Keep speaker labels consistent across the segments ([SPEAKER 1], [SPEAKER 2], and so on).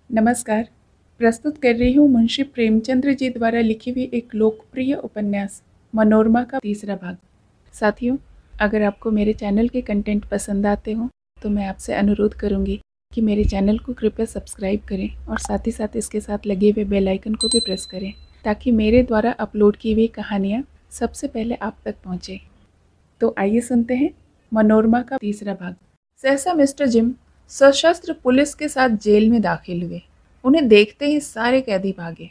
[SPEAKER 1] नमस्कार। प्रस्तुत कर रही हूँ मुंशी प्रेमचंद्र जी द्वारा लिखी हुई एक लोकप्रिय उपन्यास मनोरमा का तीसरा भाग। साथियों, अगर आपको मेरे चैनल के कंटेंट पसंद आते हो तो मैं आपसे अनुरोध करूँगी कि मेरे चैनल को कृपया सब्सक्राइब करें और साथ ही साथ इसके साथ लगे हुए बेल आइकन को भी प्रेस करें ताकि मेरे द्वारा अपलोड की हुई कहानियाँ सबसे पहले आप तक पहुँचे। तो आइए सुनते हैं मनोरमा का तीसरा भाग। सहसा मिस्टर जिम सशस्त्र पुलिस के साथ जेल में दाखिल हुए। उन्हें देखते ही सारे कैदी भागे।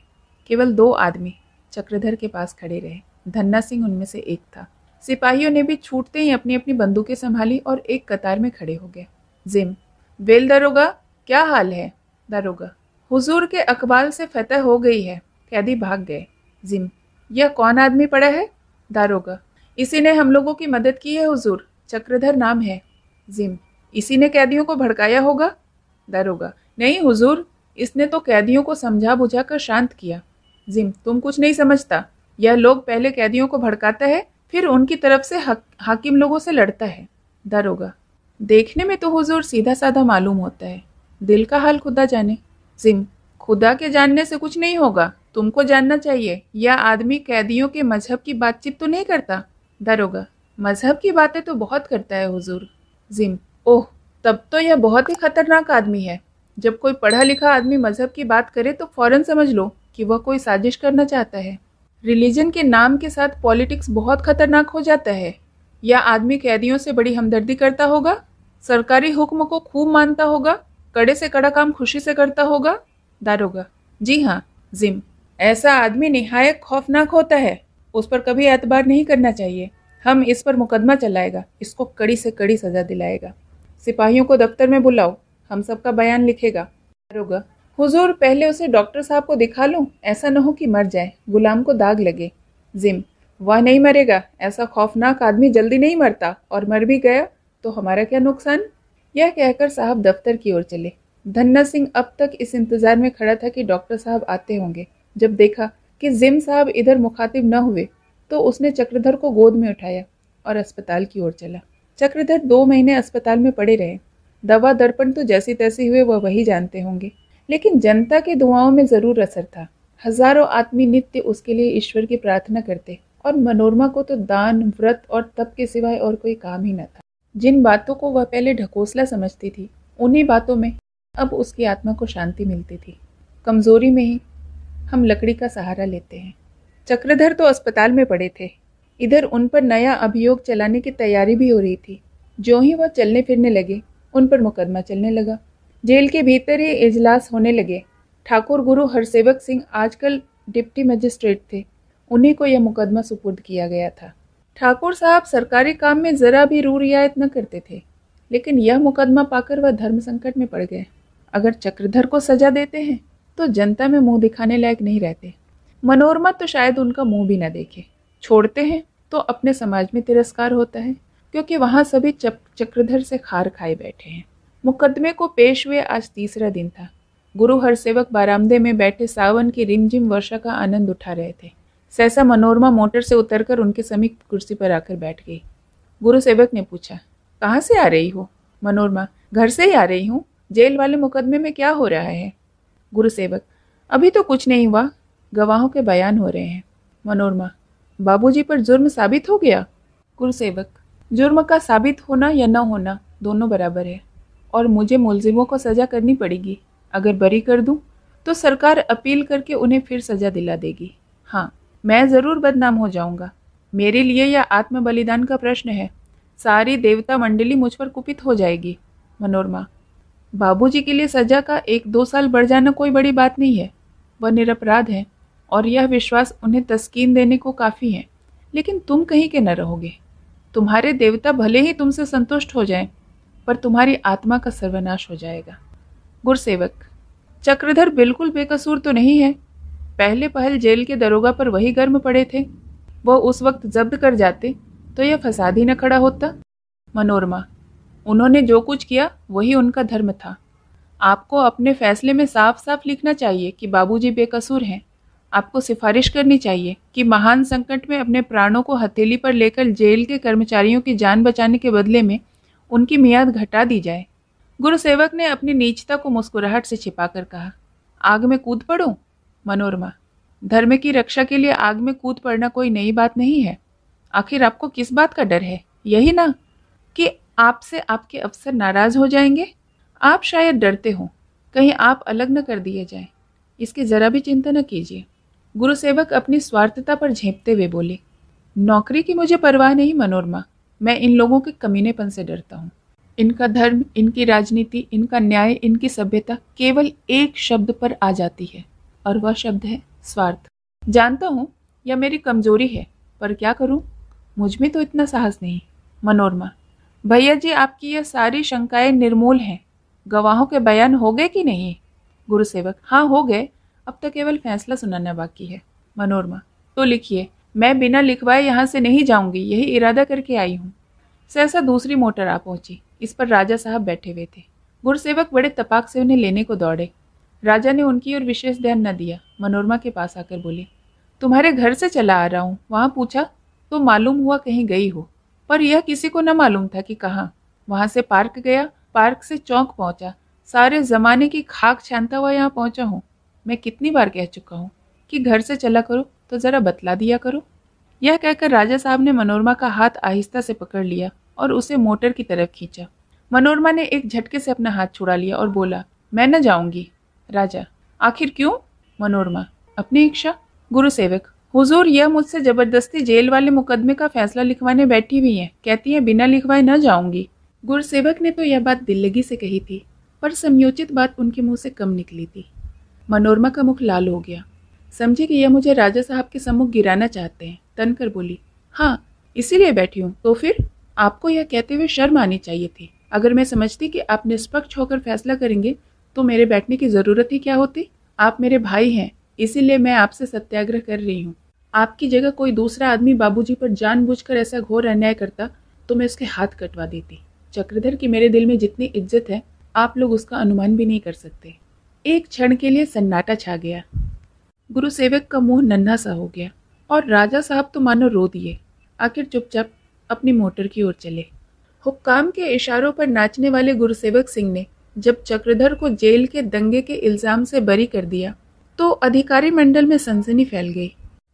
[SPEAKER 1] केवल 2 आदमी चक्रधर के पास खड़े रहे। धन्ना सिंह उनमें से एक था। सिपाहियों ने भी छूटते ही अपनी अपनी बंदूकें संभाली और एक कतार में खड़े हो गए। जिम, वेल दरोगा, क्या हाल है? दरोगा, हुजूर के अकबाल से फतह हो गई है। कैदी भाग गए। जिम, यह कौन आदमी पड़ा है? दारोगा, इसी ने हम लोगों की मदद की है हुजूर, चक्रधर नाम है। जिम, इसी ने कैदियों को भड़काया होगा? दारोगा, नहीं हुजूर, इसने तो कैदियों को समझा बुझा कर शांत किया। जिम, तुम कुछ नहीं समझता। यह लोग पहले कैदियों को भड़काता है, फिर उनकी तरफ से हाकिम लोगों से लड़ता है। दारोगा, देखने में तो हुजूर सीधा साधा मालूम होता है, दिल का हाल खुदा जाने। जिम, खुदा के जानने से कुछ नहीं होगा, तुमको जानना चाहिए, यह आदमी कैदियों के मजहब की बातचीत तो नहीं करता। दारोगा, मजहब की बातें तो बहुत करता है हुजूर। जिम, ओह, तब तो यह बहुत ही खतरनाक आदमी है। जब कोई पढ़ा लिखा आदमी मजहब की बात करे तो फौरन समझ लो कि वह कोई साजिश करना चाहता है। रिलीजन के नाम के साथ पॉलिटिक्स बहुत खतरनाक हो जाता है। यह आदमी कैदियों से बड़ी हमदर्दी करता होगा, सरकारी हुक्म को खूब मानता होगा, कड़े से कड़ा काम खुशी से करता होगा। दारोगा, जी हाँ। जिम, ऐसा आदमी निहायत खौफनाक होता है, उस पर कभी एतबार नहीं करना चाहिए। हम इस पर मुकदमा चलाएगा, इसको कड़ी से कड़ी सजा दिलाएगा। सिपाहियों को दफ्तर में बुलाओ, हम सबका बयान लिखेगा। दारोगा, हुजूर पहले उसे डॉक्टर साहब को दिखा लूं, ऐसा न हो कि मर जाए, गुलाम को दाग लगे। जिम, वह नहीं मरेगा, ऐसा खौफनाक आदमी जल्दी नहीं मरता, और मर भी गया तो हमारा क्या नुकसान। यह कहकर साहब दफ्तर की ओर चले। धन्ना सिंह अब तक इस इंतजार में खड़ा था कि डॉक्टर साहब आते होंगे। जब देखा कि जिम साहब इधर मुखातिब न हुए तो उसने चक्रधर को गोद में उठाया और अस्पताल की ओर चला। चक्रधर 2 महीने अस्पताल में पड़े रहे। दवा दर्पण तो जैसी तैसी हुए वह वही जानते होंगे, लेकिन जनता के दुआओं में जरूर असर था। हजारों आदमी नित्य उसके लिए ईश्वर की प्रार्थना करते और मनोरमा को तो दान, व्रत और तप के सिवाय और कोई काम ही न था। जिन बातों को वह पहले ढकोसला समझती थी, उन्हीं बातों में अब उसकी आत्मा को शांति मिलती थी। कमजोरी में ही हम लकड़ी का सहारा लेते हैं। चक्रधर तो अस्पताल में पड़े थे, इधर उन पर नया अभियोग चलाने की तैयारी भी हो रही थी। जो ही वह चलने फिरने लगे, उन पर मुकदमा चलने लगा। जेल के भीतर ही इजलास होने लगे। ठाकुर गुरु हरसेवक सिंह आजकल डिप्टी मजिस्ट्रेट थे, उन्हीं को यह मुकदमा सुपुर्द किया गया था। ठाकुर साहब सरकारी काम में जरा भी रू रियायत न करते थे, लेकिन यह मुकदमा पाकर वह धर्म संकट में पड़ गए। अगर चक्रधर को सजा देते हैं तो जनता में मुंह दिखाने लायक नहीं रहते। मनोरमा तो शायद उनका मुंह भी न देखे। छोड़ते हैं तो अपने समाज में तिरस्कार होता है, क्योंकि वहां सभी चक्रधर से खार खाए बैठे हैं। मुकदमे को पेश हुए आज 3रा दिन था। गुरु हरसेवक बारामदे में बैठे सावन की रिमझिम वर्षा का आनंद उठा रहे थे। सहसा मनोरमा मोटर से उतरकर उनके समीप कुर्सी पर आकर बैठ गई। गुरु सेवक ने पूछा, कहाँ से आ रही हो? मनोरमा, घर से ही आ रही हूँ। जेल वाले मुकदमे में क्या हो रहा है? गुरु सेवक, अभी तो कुछ नहीं हुआ, गवाहों के बयान हो रहे हैं। मनोरमा, बाबूजी पर जुर्म साबित हो गया? गुरु सेवक, जुर्म का साबित होना या न होना दोनों बराबर है, और मुझे मुलजिमों को सजा करनी पड़ेगी। अगर बरी कर दूं तो सरकार अपील करके उन्हें फिर सजा दिला देगी। हाँ, मैं जरूर बदनाम हो जाऊंगा। मेरे लिए यह आत्म बलिदान का प्रश्न है। सारी देवता मंडली मुझ पर कुपित हो जाएगी। मनोरमा, बाबूजी के लिए सजा का 1-2 साल बढ़ जाना कोई बड़ी बात नहीं है। वह निरपराध है और यह विश्वास उन्हें तस्कीन देने को काफी है। लेकिन तुम कहीं के न रहोगे। तुम्हारे देवता भले ही तुमसे संतुष्ट हो जाएं, पर तुम्हारी आत्मा का सर्वनाश हो जाएगा। गुरसेवक, चक्रधर बिल्कुल बेकसूर तो नहीं है। पहले पहल जेल के दरोगा पर वही गर्म पड़े थे। वह उस वक्त जब्त कर जाते तो यह फसाद ही न खड़ा होता। मनोरमा, उन्होंने जो कुछ किया वही उनका धर्म था। आपको अपने फैसले में साफ साफ लिखना चाहिए कि बाबूजी बेकसूर हैं। आपको सिफारिश करनी चाहिए कि महान संकट में अपने प्राणों को हथेली पर लेकर जेल के कर्मचारियों की जान बचाने के बदले में उनकी मियाद घटा दी जाए। गुरु सेवक ने अपनी नीचता को मुस्कुराहट से छिपाकर कहा, आग में कूद पड़ूं? मनोरमा, धर्म की रक्षा के लिए आग में कूद पड़ना कोई नई बात नहीं है। आखिर आपको किस बात का डर है? यही ना कि आपसे आपके अफसर नाराज हो जाएंगे। आप शायद डरते हो कहीं आप अलग न कर दिए जाएं। इसकी जरा भी चिंता न कीजिए। गुरुसेवक अपनी स्वार्थता पर झेंपते हुए बोले, नौकरी की मुझे परवाह नहीं मनोरमा, मैं इन लोगों के कमीनेपन से डरता हूँ। इनका धर्म, इनकी राजनीति, इनका न्याय, इनकी सभ्यता केवल एक शब्द पर आ जाती है, और वह शब्द है स्वार्थ। जानता हूँ यह मेरी कमजोरी है, पर क्या करूँ, मुझ में तो इतना साहस नहीं। मनोरमा, भैया जी आपकी यह सारी शंकाएं निर्मूल हैं। गवाहों के बयान हो गए कि नहीं? गुरुसेवक, हाँ हो गए, अब तो केवल फैसला सुनाना बाकी है। मनोरमा, तो लिखिए, मैं बिना लिखवाए यहाँ से नहीं जाऊंगी, यही इरादा करके आई हूँ। सहसा दूसरी मोटर आ पहुंची। इस पर राजा साहब बैठे हुए थे। गुरुसेवक बड़े तपाक से उन्हें लेने को दौड़े। राजा ने उनकी ओर विशेष ध्यान न दिया। मनोरमा के पास आकर बोले, तुम्हारे घर से चला आ रहा हूँ। वहां पूछा तो मालूम हुआ कहीं गई हो, पर यह किसी को न मालूम था कि कहाँ। वहां से पार्क गया, पार्क से चौक पहुंचा, सारे जमाने की खाक छानता हुआ यहाँ पहुंचा हूँ। मैं कितनी बार कह चुका हूँ कि घर से चला करो तो जरा बतला दिया करो। यह कहकर राजा साहब ने मनोरमा का हाथ आहिस्ता से पकड़ लिया और उसे मोटर की तरफ खींचा। मनोरमा ने एक झटके से अपना हाथ छुड़ा लिया और बोला, मैं न जाऊंगी। राजा, आखिर क्यों? मनोरमा, अपनी इच्छा। गुरुसेवक, हुजूर यह मुझसे जबरदस्ती जेल वाले मुकदमे का फैसला लिखवाने बैठी हुई है, कहती है बिना लिखवाए न जाऊंगी। गुरुसेवक ने तो यह बात दिल लगी से कही थी, पर समयोचित बात उनके मुंह से कम निकली थी। मनोरमा का मुख लाल हो गया। समझी कि यह मुझे राजा साहब के सम्मुख गिराना चाहते हैं। तनकर बोली, हाँ इसीलिए बैठी हूँ। तो फिर आपको यह कहते हुए शर्म आनी चाहिए थी। अगर मैं समझती कि आप निष्पक्ष होकर फैसला करेंगे तो मेरे बैठने की जरूरत ही क्या होती। आप मेरे भाई हैं, इसीलिए मैं आपसे सत्याग्रह कर रही हूँ। आपकी जगह कोई दूसरा आदमी बाबूजी पर जानबूझकर ऐसा घोर अन्याय करता तो मैं उसके हाथ कटवा देती। चक्रधर की मेरे दिल में जितनी इज्जत है आप लोग उसका अनुमान भी नहीं कर सकते। एक क्षण के लिए सन्नाटा छा गया। गुरुसेवक का मुंह नन्हा सा हो गया और राजा साहब तो मानो रो दिए। आखिर चुपचाप अपनी मोटर की ओर चले। हुक्काम के इशारों पर नाचने वाले गुरुसेवक सिंह ने जब चक्रधर को जेल के दंगे के इल्जाम से बरी कर दिया तो अधिकारी मंडल में सनसनी फैल गई।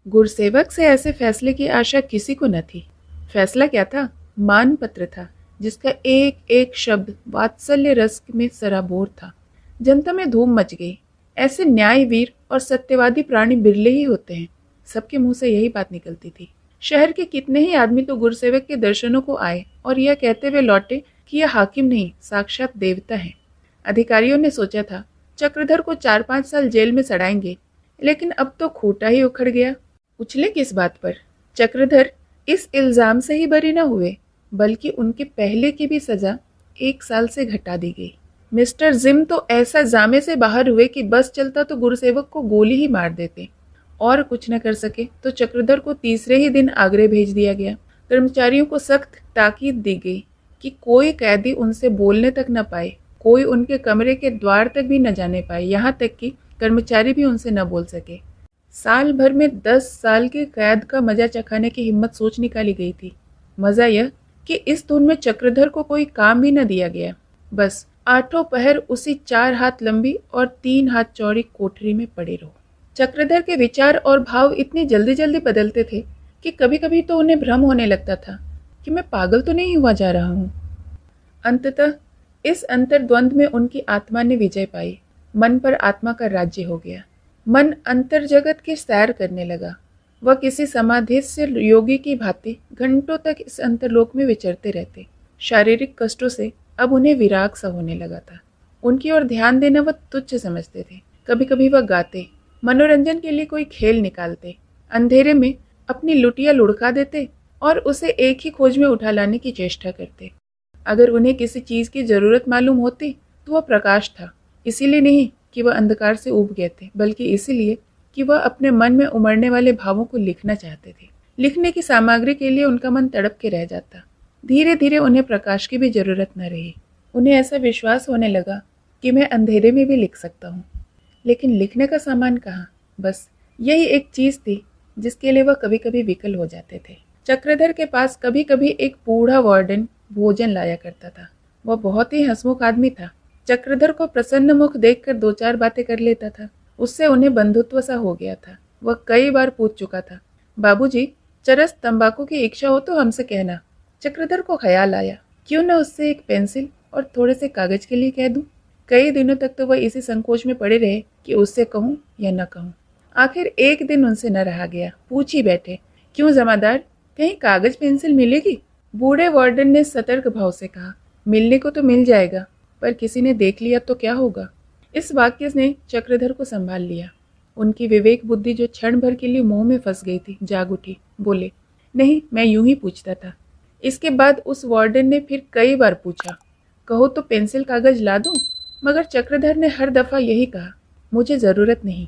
[SPEAKER 1] गुरुसेवक से ऐसे फैसले की आशा किसी को न थी। फैसला क्या था? मान पत्र था, जिसका एक एक शब्द वात्सल्य रस में सराबोर था। जनता में धूम मच गई। ऐसे न्यायवीर और सत्यवादी प्राणी बिरले ही होते हैं। सबके मुंह से यही बात निकलती थी। शहर के कितने ही आदमी तो गुरुसेवक के दर्शनों को आए और यह कहते हुए लौटे कि यह हाकिम नहीं, साक्षात देवता है। अधिकारियों ने सोचा था चक्रधर को 4-5 साल जेल में सड़ाएंगे, लेकिन अब तो खूंटा ही उखड़ गया। उछले किस बात पर? चक्रधर इस इल्जाम से ही बरी न हुए, बल्कि उनके पहले की भी सजा 1 साल से घटा दी गई। मिस्टर जिम तो ऐसा जामे से बाहर हुए कि बस चलता तो गुरुसेवक को गोली ही मार देते। और कुछ न कर सके तो चक्रधर को तीसरे ही दिन आगरे भेज दिया गया। कर्मचारियों को सख्त ताकीद दी गई कि कोई कैदी उनसे बोलने तक न पाए, कोई उनके कमरे के द्वार तक भी न जाने पाए, यहाँ तक कि कर्मचारी भी उनसे न बोल सके। साल भर में 10 साल की कैद का मजा चखाने की हिम्मत सोच निकाली गई थी। मजा यह कि इस धुन में चक्रधर को कोई काम भी न दिया गया। बस 8 पहर उसी 4 हाथ लंबी और 3 हाथ चौड़ी कोठरी में पड़े रहो। चक्रधर के विचार और भाव इतनी जल्दी जल्दी बदलते थे कि कभी कभी तो उन्हें भ्रम होने लगता था कि मैं पागल तो नहीं हुआ जा रहा हूँ। अंततः इस अंतर्द्वंद में उनकी आत्मा ने विजय पाई। मन पर आत्मा का राज्य हो गया। मन अंतर जगत की सैर करने लगा। वह किसी समाधिस्थ योगी की भांति घंटों तक इस अंतरलोक में विचरते रहते। शारीरिक कष्टों से अब उन्हें विराग सा होने लगा था। उनकी ओर ध्यान देना वह तुच्छ समझते थे। कभी कभी वह गाते, मनोरंजन के लिए कोई खेल निकालते, अंधेरे में अपनी लुटिया लुढ़का देते और उसे एक ही खोज में उठा लाने की चेष्टा करते। अगर उन्हें किसी चीज की जरूरत मालूम होती तो वह प्रकाश था। इसीलिए नहीं कि वह अंधकार से ऊब गए थे, बल्कि इसीलिए कि वह अपने मन में उमड़ने वाले भावों को लिखना चाहते थे। लिखने की सामग्री के लिए उनका मन तड़प के रह जाता। धीरे धीरे उन्हें प्रकाश की भी जरूरत न रही। उन्हें ऐसा विश्वास होने लगा कि मैं अंधेरे में भी लिख सकता हूँ। लेकिन लिखने का सामान कहाँ? बस यही एक चीज थी जिसके लिए वह कभी कभी विकल हो जाते थे। चक्रधर के पास कभी कभी एक बूढ़ा वार्डन भोजन लाया करता था। वह बहुत ही हंसमुख आदमी था। चक्रधर को प्रसन्न मुख देखकर दो चार बातें कर लेता था। उससे उन्हें बंधुत्व सा हो गया था। वह कई बार पूछ चुका था, बाबूजी, चरस तंबाकू की इच्छा हो तो हमसे कहना। चक्रधर को ख्याल आया, क्यों न उससे एक पेंसिल और थोड़े से कागज के लिए कह दूं। कई दिनों तक तो वह इसी संकोच में पड़े रहे कि उससे कहूं या न कहूं। आखिर एक दिन उनसे न रहा गया, पूछ ही बैठे, क्यों जमादार, कहीं कागज पेंसिल मिलेगी? बूढ़े वार्डन ने सतर्क भाव से कहा, मिलने को तो मिल जाएगा, पर किसी ने देख लिया तो क्या होगा। इस वाक्य ने चक्रधर को संभाल लिया। उनकी विवेक बुद्धि जो क्षण भर के लिए मुंह में फंस गई थी, जाग उठी। बोले, नहीं, मैं यूं ही पूछता था। इसके बाद उस वार्डन ने फिर कई बार पूछा, कहो तो पेंसिल कागज ला दूं? मगर चक्रधर ने हर दफा यही कहा, मुझे जरूरत नहीं।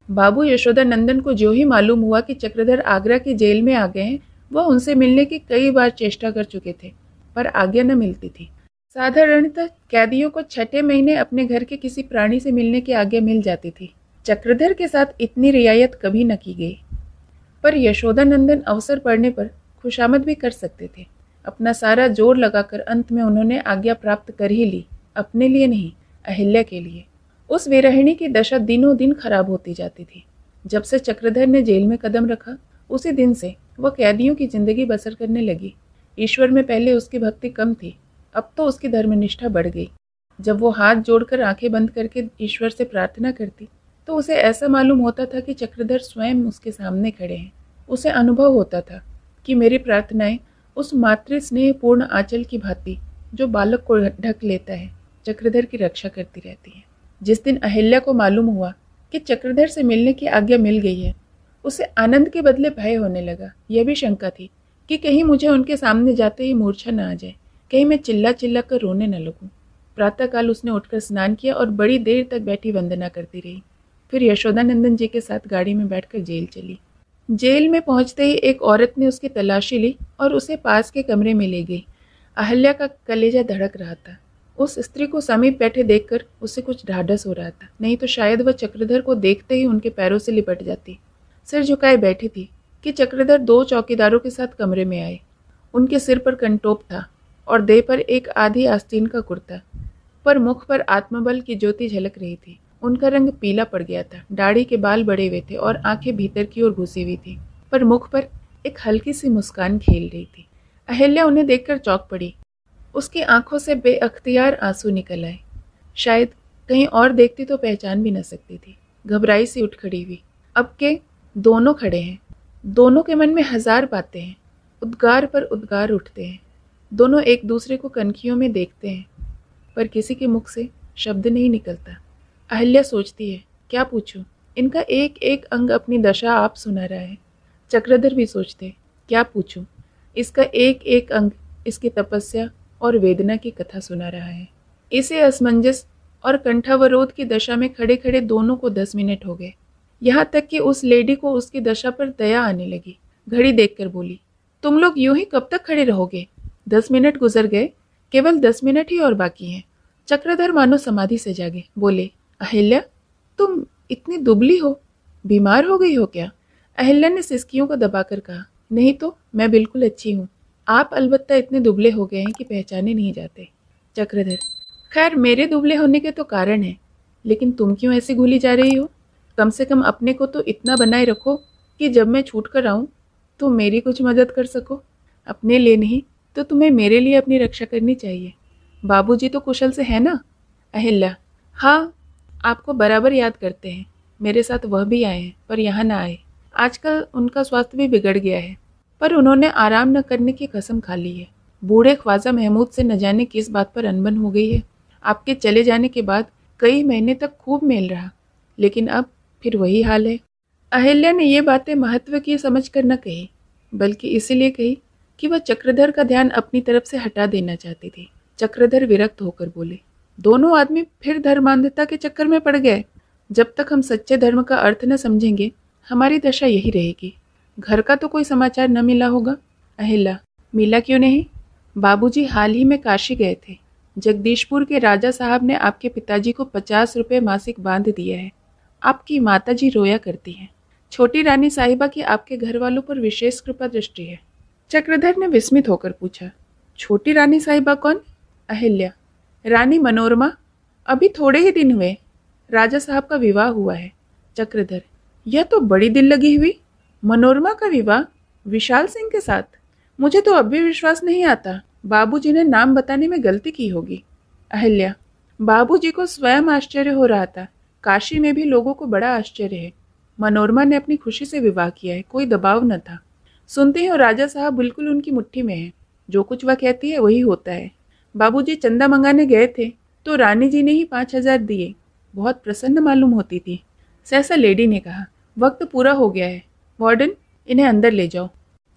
[SPEAKER 1] बाबू यशोदानंदन को जो ही मालूम हुआ कि चक्रधर आगरा की जेल में आ गए हैं, वह उनसे मिलने की कई बार चेष्टा कर चुके थे, पर आज्ञा न मिलती थी। साधारणतः कैदियों को छठे महीने अपने घर के किसी प्राणी से मिलने की आज्ञा मिल जाती थी। चक्रधर के साथ इतनी रियायत कभी न की गई, पर यशोदानंदन अवसर पड़ने पर खुशामद भी कर सकते थे। अपना सारा जोर लगाकर अंत में उन्होंने आज्ञा प्राप्त कर ही ली, अपने लिए नहीं, अहिल्या के लिए। उस विरहिणी की दशा दिनों दिन खराब होती जाती थी। जब से चक्रधर ने जेल में कदम रखा, उसी दिन से वह कैदियों की जिंदगी बसर करने लगी। ईश्वर में पहले उसकी भक्ति कम थी, अब तो उसकी धर्मनिष्ठा बढ़ गई। जब वो हाथ जोड़कर आंखें बंद करके ईश्वर से प्रार्थना करती, तो उसे ऐसा मालूम होता था कि चक्रधर स्वयं उसके सामने खड़े हैं। उसे अनुभव होता था कि मेरी प्रार्थनाएं उस मातृ स्नेहपूर्ण आंचल की भांति जो बालक को ढक लेता है, चक्रधर की रक्षा करती रहती है। जिस दिन अहिल्या को मालूम हुआ कि चक्रधर से मिलने की आज्ञा मिल गई है, उसे आनंद के बदले भय होने लगा। यह भी शंका थी कि कहीं मुझे उनके सामने जाते ही मूर्छा न आ जाए, कहीं मैं चिल्ला चिल्ला कर रोने न लगूं। प्रातःकाल उसने उठकर स्नान किया और बड़ी देर तक बैठी वंदना करती रही। फिर यशोदानंदन जी के साथ गाड़ी में बैठकर जेल चली। जेल में पहुंचते ही एक औरत ने उसकी तलाशी ली और उसे पास के कमरे में ले गई। अहिल्या का कलेजा धड़क रहा था। उस स्त्री को समीप बैठे देखकर उसे कुछ ढाढ़स हो रहा था, नहीं तो शायद वह चक्रधर को देखते ही उनके पैरों से लिपट जाती। सिर झुकाए बैठी थी कि चक्रधर दो चौकीदारों के साथ कमरे में आए। उनके सिर पर कंटोप था और देह पर एक आधी आस्तीन का कुर्ता, पर मुख पर आत्मबल की ज्योति झलक रही थी। उनका रंग पीला पड़ गया था, दाढ़ी के बाल बड़े हुए थे और आंखें भीतर की ओर घुसी हुई थी, पर मुख पर एक हल्की सी मुस्कान खेल रही थी। अहिल्या उन्हें देखकर चौंक पड़ी। उसकी आंखों से बेअख्तियार आंसू निकल आए। शायद कहीं और देखती तो पहचान भी न सकती थी। घबराई सी उठ खड़ी हुई। अब के दोनों खड़े हैं, दोनों के मन में हजार बातें हैं, उद्गार पर उद्गार उठते हैं। दोनों एक दूसरे को कनखियों में देखते हैं, पर किसी के मुख से शब्द नहीं निकलता। अहिल्या सोचती है, क्या पूछूं? इनका एक एक अंग अपनी दशा आप सुना रहा है। चक्रधर भी सोचते, क्या पूछूं? इसका एक एक अंग इसकी तपस्या और वेदना की कथा सुना रहा है। इसे असमंजस और कंठावरोध की दशा में खड़े खड़े दोनों को 10 मिनट हो गए। यहाँ तक कि उस लेडी को उसकी दशा पर दया आने लगी। घड़ी देखकर बोली, तुम लोग यूं ही कब तक खड़े रहोगे? 10 मिनट गुजर गए, केवल 10 मिनट ही और बाकी हैं। चक्रधर मानो समाधि से जागे। बोले, अहिल्या, तुम इतनी दुबली हो, बीमार हो गई हो क्या? अहिल्या ने सिसकियों को दबाकर कहा, नहीं तो मैं बिल्कुल अच्छी हूँ। आप अलबत्ता इतने दुबले हो गए हैं कि पहचाने नहीं जाते। चक्रधर, खैर मेरे दुबले होने के तो कारण है, लेकिन तुम क्यों ऐसी घुली जा रही हो? कम से कम अपने को तो इतना बनाए रखो कि जब मैं छूट कर आऊँ तो मेरी कुछ मदद कर सको। अपने लिए नहीं तो तुम्हें मेरे लिए अपनी रक्षा करनी चाहिए। बाबूजी तो कुशल से है ना? अहिल्या, हाँ, आपको बराबर याद करते हैं। मेरे साथ वह भी आए हैं, पर यहाँ ना आए। आजकल उनका स्वास्थ्य भी बिगड़ गया है, पर उन्होंने आराम न करने की कसम खा ली है। बूढ़े ख्वाजा महमूद से न जाने किस बात पर अनबन हो गई है। आपके चले जाने के बाद कई महीने तक खूब मेल रहा, लेकिन अब फिर वही हाल है। अहिल्या ने ये बातें महत्व की समझ कर न कही, बल्कि इसीलिए कही कि वह चक्रधर का ध्यान अपनी तरफ से हटा देना चाहती थी। चक्रधर विरक्त होकर बोले, दोनों आदमी फिर धर्मांधता के चक्कर में पड़ गए। जब तक हम सच्चे धर्म का अर्थ न समझेंगे, हमारी दशा यही रहेगी। घर का तो कोई समाचार न मिला होगा? अहिल्या, मिला क्यों नहीं? बाबूजी हाल ही में काशी गए थे। जगदीशपुर के राजा साहब ने आपके पिताजी को 50 रुपये मासिक बांध दिया है। आपकी माताजी रोया करती हैं। छोटी रानी साहिबा की आपके घर वालों पर विशेष कृपा दृष्टि है। चक्रधर ने विस्मित होकर पूछा, छोटी रानी साहिबा कौन? अहिल्या, रानी मनोरमा, अभी थोड़े ही दिन हुए राजा साहब का विवाह हुआ है। चक्रधर, यह तो बड़ी दिल लगी हुई। मनोरमा का विवाह विशाल सिंह के साथ? मुझे तो अब भी विश्वास नहीं आता। बाबूजी ने नाम बताने में गलती की होगी। अहिल्या, बाबूजी को स्वयं आश्चर्य हो रहा था। काशी में भी लोगों को बड़ा आश्चर्य है। मनोरमा ने अपनी खुशी से विवाह किया है, कोई दबाव न था। सुनते हो राजा साहब बिल्कुल उनकी मुट्ठी में है, जो कुछ वह कहती है वही होता है। बाबूजी चंदा मंगाने गए थे तो रानी जी ने ही 5,000 दिए। बहुत प्रसन्न मालूम होती थी। सहसा लेडी ने कहा, वक्त पूरा हो गया है, वार्डन इन्हें अंदर ले जाओ।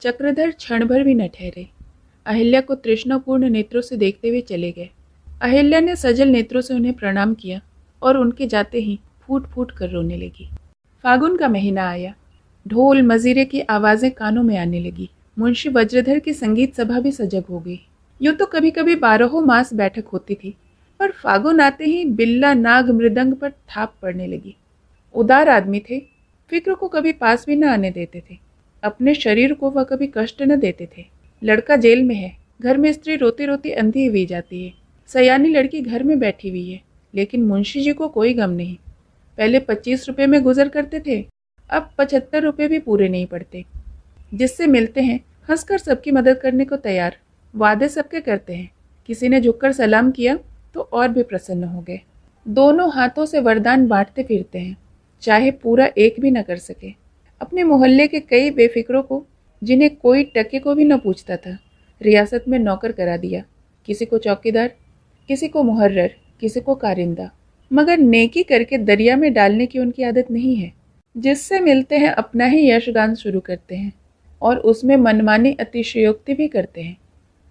[SPEAKER 1] चक्रधर क्षण भर भी न ठहरे। अहिल्या को तृष्णापूर्ण नेत्रों से देखते हुए चले गए। अहिल्या ने सजल नेत्रों से उन्हें प्रणाम किया और उनके जाते ही फूट फूट कर रोने लगी। फागुन का महीना आया। ढोल मजीरे की आवाजें कानों में आने लगी। मुंशी वज्रधर की संगीत सभा भी सजग हो गई। यूं तो कभी कभी 12 मास बैठक होती थी, पर फागुन आते ही बिल्ला नाग मृदंग पर थाप पड़ने लगी। उदार आदमी थे, फिक्र को कभी पास भी न आने देते थे। अपने शरीर को वह कभी कष्ट न देते थे। लड़का जेल में है, घर में स्त्री रोती रोती अंधी हुई जाती है। सयानी लड़की घर में बैठी हुई है, लेकिन मुंशी जी को कोई गम नहीं। पहले 25 रुपए में गुजर करते थे, अब 75 रुपए भी पूरे नहीं पड़ते। जिससे मिलते हैं हंसकर सबकी मदद करने को तैयार, वादे सबके करते हैं। किसी ने झुककर सलाम किया तो और भी प्रसन्न हो गए। दोनों हाथों से वरदान बांटते फिरते हैं, चाहे पूरा एक भी न कर सके। अपने मोहल्ले के कई बेफिक्रों को, जिन्हें कोई टके को भी न पूछता था, रियासत में नौकर करा दिया। किसी को चौकीदार, किसी को मुहर्रर, किसी को कारिंदा। मगर नेकी करके दरिया में डालने की उनकी आदत नहीं है। जिससे मिलते हैं अपना ही यशगान शुरू करते हैं और उसमें मनमानी अतिशयोक्ति भी करते हैं।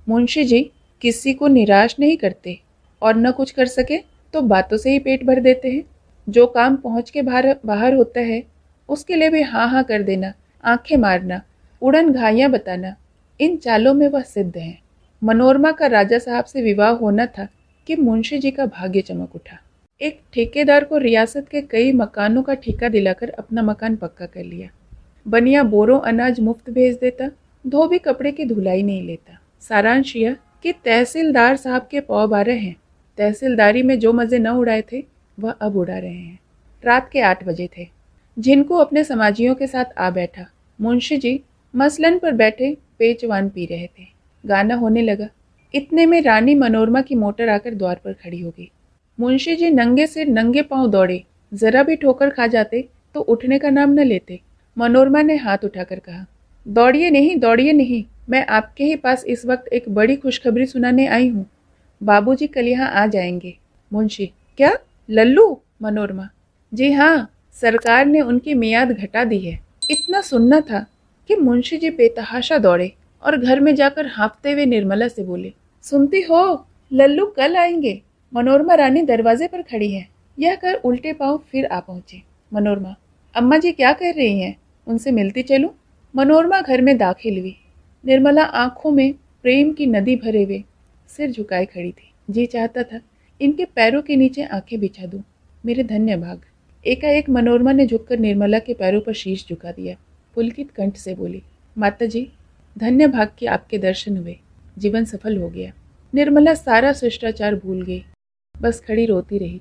[SPEAKER 1] मुंशी जी किसी को निराश नहीं करते और न कुछ कर सके तो बातों से ही पेट भर देते हैं। जो काम पहुंच के बाहर होता है उसके लिए भी हाँ हाँ कर देना, आंखें मारना, उड़न घाइयाँ बताना, इन चालों में वह सिद्ध हैं। मनोरमा का राजा साहब से विवाह होना था कि मुंशी जी का भाग्य चमक उठा। एक ठेकेदार को रियासत के कई मकानों का ठेका दिलाकर अपना मकान पक्का कर लिया। बनिया बोरों अनाज मुफ्त भेज देता, धोबी कपड़े की धुलाई नहीं लेता। सारांश यह कि तहसीलदार साहब के पौ 12 हैं। तहसीलदारी में जो मज़े न उड़ाए थे वह अब उड़ा रहे हैं। रात के 8 बजे थे। जिनको अपने समाजियों के साथ आ बैठा। मुंशी जी मसलन पर बैठे पेचवान पी रहे थे। गाना होने लगा। इतने में रानी मनोरमा की मोटर आकर द्वार पर खड़ी हो गई। मुंशी जी नंगे सिर नंगे पांव दौड़े। जरा भी ठोकर खा जाते तो उठने का नाम न लेते। मनोरमा ने हाथ उठाकर कहा, दौड़िए नहीं, मैं आपके ही पास इस वक्त एक बड़ी खुशखबरी सुनाने आई हूँ। बाबूजी कल यहाँ आ जाएंगे। मुंशी, क्या लल्लू? मनोरमा, जी हाँ, सरकार ने उनकी मियाद घटा दी है। इतना सुनना था कि मुंशी जी बेतहाशा दौड़े और घर में जाकर हाँफते हुए निर्मला से बोले, सुनती हो, लल्लू कल आएंगे। मनोरमा रानी दरवाजे पर खड़ी है। यह कर उल्टे पांव फिर आ पहुंचे। मनोरमा, अम्मा जी क्या कह रही हैं? उनसे मिलती चलूं? मनोरमा घर में दाखिल हुई। निर्मला आंखों में प्रेम की नदी भरे हुए सिर झुकाए खड़ी थी। जी चाहता था इनके पैरों के नीचे आंखें बिछा दूं। मेरे धन्य भाग। एकाएक मनोरमा ने झुककर निर्मला के पैरों पर शीश झुका दिया। पुलकित कंठ से बोली, माता जी, धन्य भाग के आपके दर्शन हुए, जीवन सफल हो गया। निर्मला सारा शिष्टाचार भूल गई, बस खड़ी रोती रही।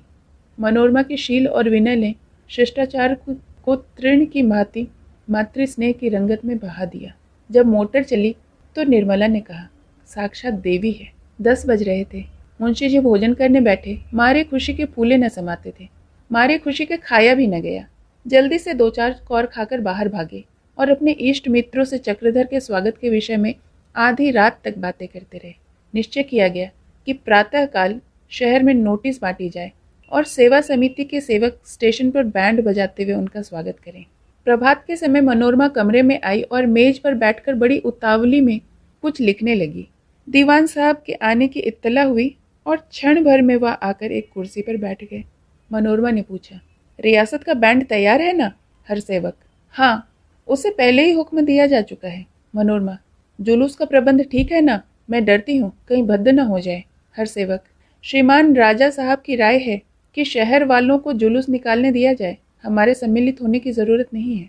[SPEAKER 1] मनोरमा की शील और विनय ने शिष्टाचार को तृण की भांति मातृ स्नेह की रंगत में बहा दिया। जब मोटर चली तो निर्मला ने कहा, साक्षात देवी है। 10 बज रहे थे। मुंशी जी भोजन करने बैठे। मारे खुशी के फूले न समाते थे, मारे खुशी के खाया भी न गया। जल्दी से 2-4 कौर खाकर बाहर भागे और अपने इष्ट मित्रों से चक्रधर के स्वागत के विषय में आधी रात तक बातें करते रहे। निश्चय किया गया कि प्रातःकाल शहर में नोटिस बांटी जाए और सेवा समिति के सेवक स्टेशन पर बैंड बजाते हुए उनका स्वागत करें। प्रभात के समय मनोरमा कमरे में आई और मेज पर बैठकर बड़ी उतावली में कुछ लिखने लगी। दीवान साहब के आने की इत्तला हुई और क्षण भर में वह आकर एक कुर्सी पर बैठ गए। मनोरमा ने पूछा, रियासत का बैंड तैयार है ना? हर सेवक, हाँ, उसे पहले ही हुक्म दिया जा चुका है। मनोरमा, जुलूस का प्रबंध ठीक है ना? मैं डरती हूँ कहीं भद्द न हो जाए। हर सेवक, श्रीमान राजा साहब की राय है कि शहर वालों को जुलूस निकालने दिया जाए, हमारे सम्मिलित होने की ज़रूरत नहीं है।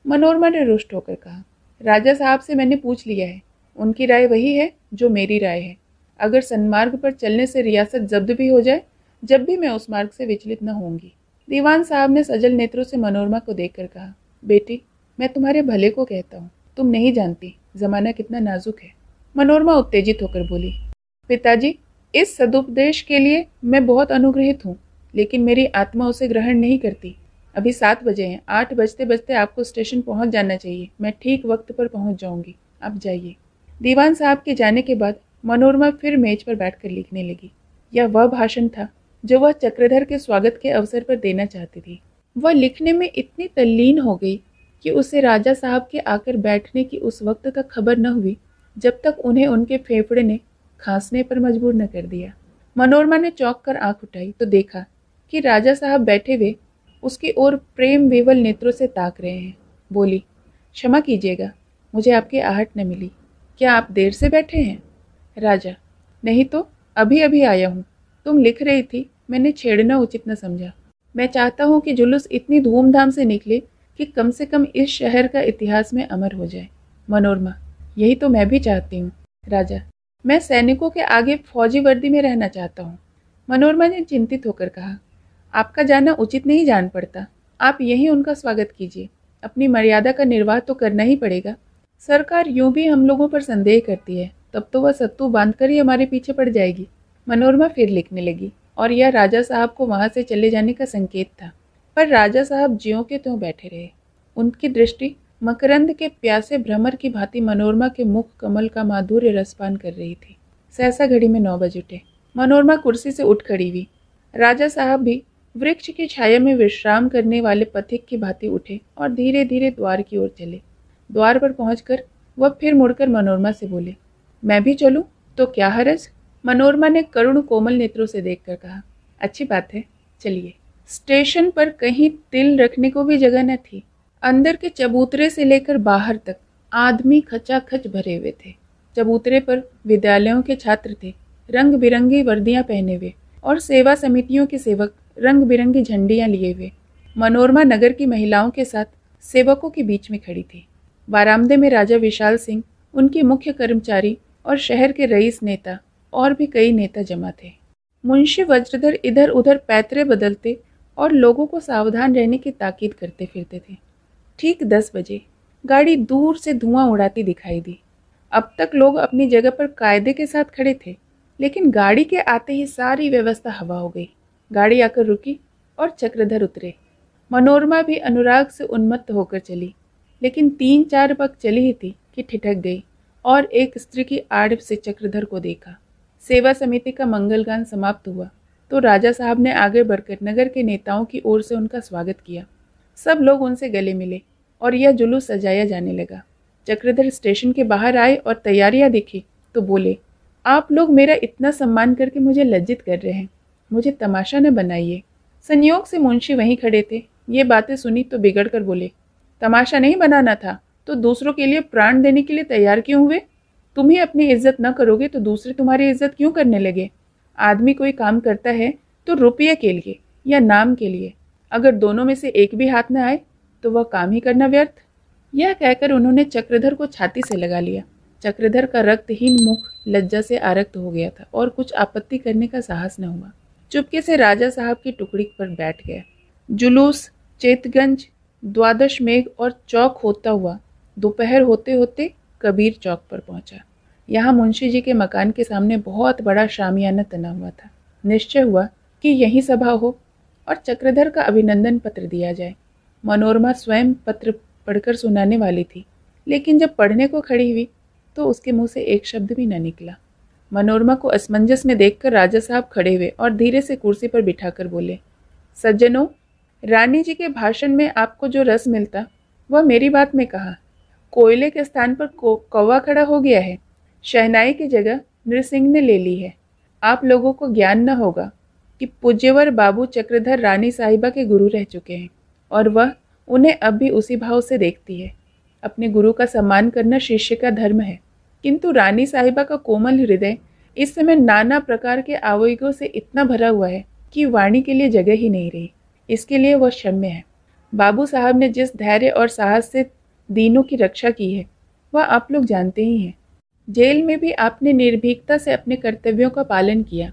[SPEAKER 1] मनोरमा ने रुष्ट होकर कहा, राजा साहब से मैंने पूछ लिया है, उनकी राय वही है जो मेरी राय है। अगर सन्मार्ग पर चलने से रियासत जब्त भी हो जाए जब भी मैं उस मार्ग से विचलित न होंगी। दीवान साहब ने सजल नेत्रों से मनोरमा को देखकर कहा, बेटी, मैं तुम्हारे भले को कहता हूँ, तुम नहीं जानती जमाना कितना नाजुक है। मनोरमा उत्तेजित होकर बोली, पिताजी, इस सदुपदेश के लिए मैं बहुत अनुग्रहित हूँ, लेकिन मेरी आत्मा उसे ग्रहण नहीं करती। अभी 7 बजे हैं, 8 बजते बजते आपको स्टेशन पहुंच जाना चाहिए। मैं ठीक वक्त पर पहुंच जाऊंगी, आप जाइए। दीवान साहब के जाने के बाद मनोरमा फिर मेज पर बैठकर लिखने लगी। यह वह भाषण था जो वह चक्रधर के स्वागत के अवसर पर देना चाहती थी। वह लिखने में इतनी तल्लीन हो गई कि उसे राजा साहब के आकर बैठने की उस वक्त तक खबर न हुई जब तक उन्हें उनके फेफड़े ने खांसने पर मजबूर न कर दिया। मनोरमा ने चौंक कर आंख उठाई तो देखा कि राजा साहब बैठे हुए उसकी ओर प्रेम विवल नेत्रों से ताक रहे हैं। बोली, क्षमा कीजिएगा, मुझे आपकी आहट न मिली। क्या आप देर से बैठे हैं? राजा, नहीं तो अभी अभी आया हूँ। तुम लिख रही थी, मैंने छेड़ना उचित न समझा। मैं चाहता हूँ कि जुलूस इतनी धूमधाम से निकले कि कम से कम इस शहर का इतिहास में अमर हो जाए। मनोरमा, यही तो मैं भी चाहती हूँ। राजा, मैं सैनिकों के आगे फौजी वर्दी में रहना चाहता हूँ। मनोरमा ने चिंतित होकर कहा, आपका जाना उचित नहीं जान पड़ता। आप यहीं उनका स्वागत कीजिए। अपनी मर्यादा का निर्वाह तो करना ही पड़ेगा। सरकार यूं भी हम लोगों पर संदेह करती है, तब तो वह सत्तू बांधकर ही हमारे पीछे पड़ जाएगी। मनोरमा फिर लिखने लगी और यह राजा साहब को वहां से चले जाने का संकेत था। पर राजा साहब ज्यों के त्यों बैठे रहे। उनकी दृष्टि मकरंद के प्यासे भ्रमर की भांति मनोरमा के मुख कमल का माधुर्य रसपान कर रही थी। सहसा घड़ी में 9 बज उठे। मनोरमा कुर्सी से उठ खड़ी हुई। राजा साहब भी वृक्ष की छाया में विश्राम करने वाले पथिक की भांति उठे और धीरे धीरे द्वार की ओर चले। द्वार पर पहुंचकर वह फिर मुड़कर मनोरमा से बोले, मैं भी चलूं तो क्या हरज? मनोरमा ने करुण कोमल नेत्रों से देखकर कहा, अच्छी बात है, चलिए। स्टेशन पर कहीं तिल रखने को भी जगह न थी। अंदर के चबूतरे से लेकर बाहर तक आदमी खचाखच भरे हुए थे। चबूतरे पर विद्यालयों के छात्र थे, रंग बिरंगी वर्दियां पहने हुए, और सेवा समितियों के सेवक रंग बिरंगी झंडियां लिए हुए। मनोरमा नगर की महिलाओं के साथ सेवकों के बीच में खड़ी थी। बारामदे में राजा विशाल सिंह, उनके मुख्य कर्मचारी और शहर के रईस नेता और भी कई नेता जमा थे। मुंशी वज्रधर इधर उधर पैतरे बदलते और लोगों को सावधान रहने की ताकीद करते फिरते थे। ठीक 10 बजे गाड़ी दूर से धुआं उड़ाती दिखाई दी। अब तक लोग अपनी जगह पर कायदे के साथ खड़े थे, लेकिन गाड़ी के आते ही सारी व्यवस्था हवा हो गई। गाड़ी आकर रुकी और चक्रधर उतरे। मनोरमा भी अनुराग से उन्मत्त होकर चली, लेकिन 3-4 पग चली ही थी कि ठिठक गई और एक स्त्री की आड़ से चक्रधर को देखा। सेवा समिति का मंगलगान समाप्त हुआ तो राजा साहब ने आगे बढ़कर नगर के नेताओं की ओर से उनका स्वागत किया। सब लोग उनसे गले मिले और यह जुलूस सजाया जाने लगा। चक्रधर स्टेशन के बाहर आए और तैयारियां दिखी तो बोले, आप लोग मेरा इतना सम्मान करके मुझे लज्जित कर रहे हैं, मुझे तमाशा न बनाइए। संयोग से मुंशी वहीं खड़े थे। ये बातें सुनी तो बिगड़ कर बोले, तमाशा नहीं बनाना था तो दूसरों के लिए प्राण देने के लिए तैयार क्यों हुए? तुम ही अपनी इज्जत न करोगे तो दूसरे तुम्हारी इज्जत क्यों करने लगे? आदमी कोई काम करता है तो रुपये के लिए या नाम के लिए, अगर दोनों में से एक भी हाथ न आए तो वह काम ही करना व्यर्थ। यह कहकर उन्होंने चक्रधर को छाती से लगा लिया। चक्रधर का रक्तहीन मुख लज्जा से आरक्त हो गया था और कुछ आपत्ति करने का साहस न हुआ। चुपके से राजा साहब की टुकड़ी पर बैठ गया। जुलूस चेतगंज, द्वादश मेघ और चौक होता हुआ दोपहर होते होते कबीर चौक पर पहुंचा। यहाँ मुंशी जी के मकान के सामने बहुत बड़ा शामियाना तना हुआ था। निश्चय हुआ कि यही सभा हो और चक्रधर का अभिनंदन पत्र दिया जाए। मनोरमा स्वयं पत्र पढ़कर सुनाने वाली थी, लेकिन जब पढ़ने को खड़ी हुई तो उसके मुंह से एक शब्द भी न निकला। मनोरमा को असमंजस में देखकर राजा साहब खड़े हुए और धीरे से कुर्सी पर बिठाकर बोले, सज्जनों, रानी जी के भाषण में आपको जो रस मिलता वह मेरी बात में कहा। कोयले के स्थान पर कौवा खड़ा हो गया है। शहनाई की जगह नृसिंह ने ले ली है। आप लोगों को ज्ञान न होगा कि पूज्यवर बाबू चक्रधर रानी साहिबा के गुरु रह चुके हैं और वह उन्हें अब भी उसी भाव से देखती है। अपने गुरु का सम्मान करना शिष्य का धर्म है, किंतु रानी साहिबा का कोमल हृदय इस समय नाना प्रकार के आवेगों से इतना भरा हुआ है कि वाणी के लिए जगह ही नहीं रही। इसके लिए वह क्षम्य है। बाबू साहब ने जिस धैर्य और साहस से दीनों की रक्षा की है वह आप लोग जानते ही हैं। जेल में भी आपने निर्भीकता से अपने कर्तव्यों का पालन किया।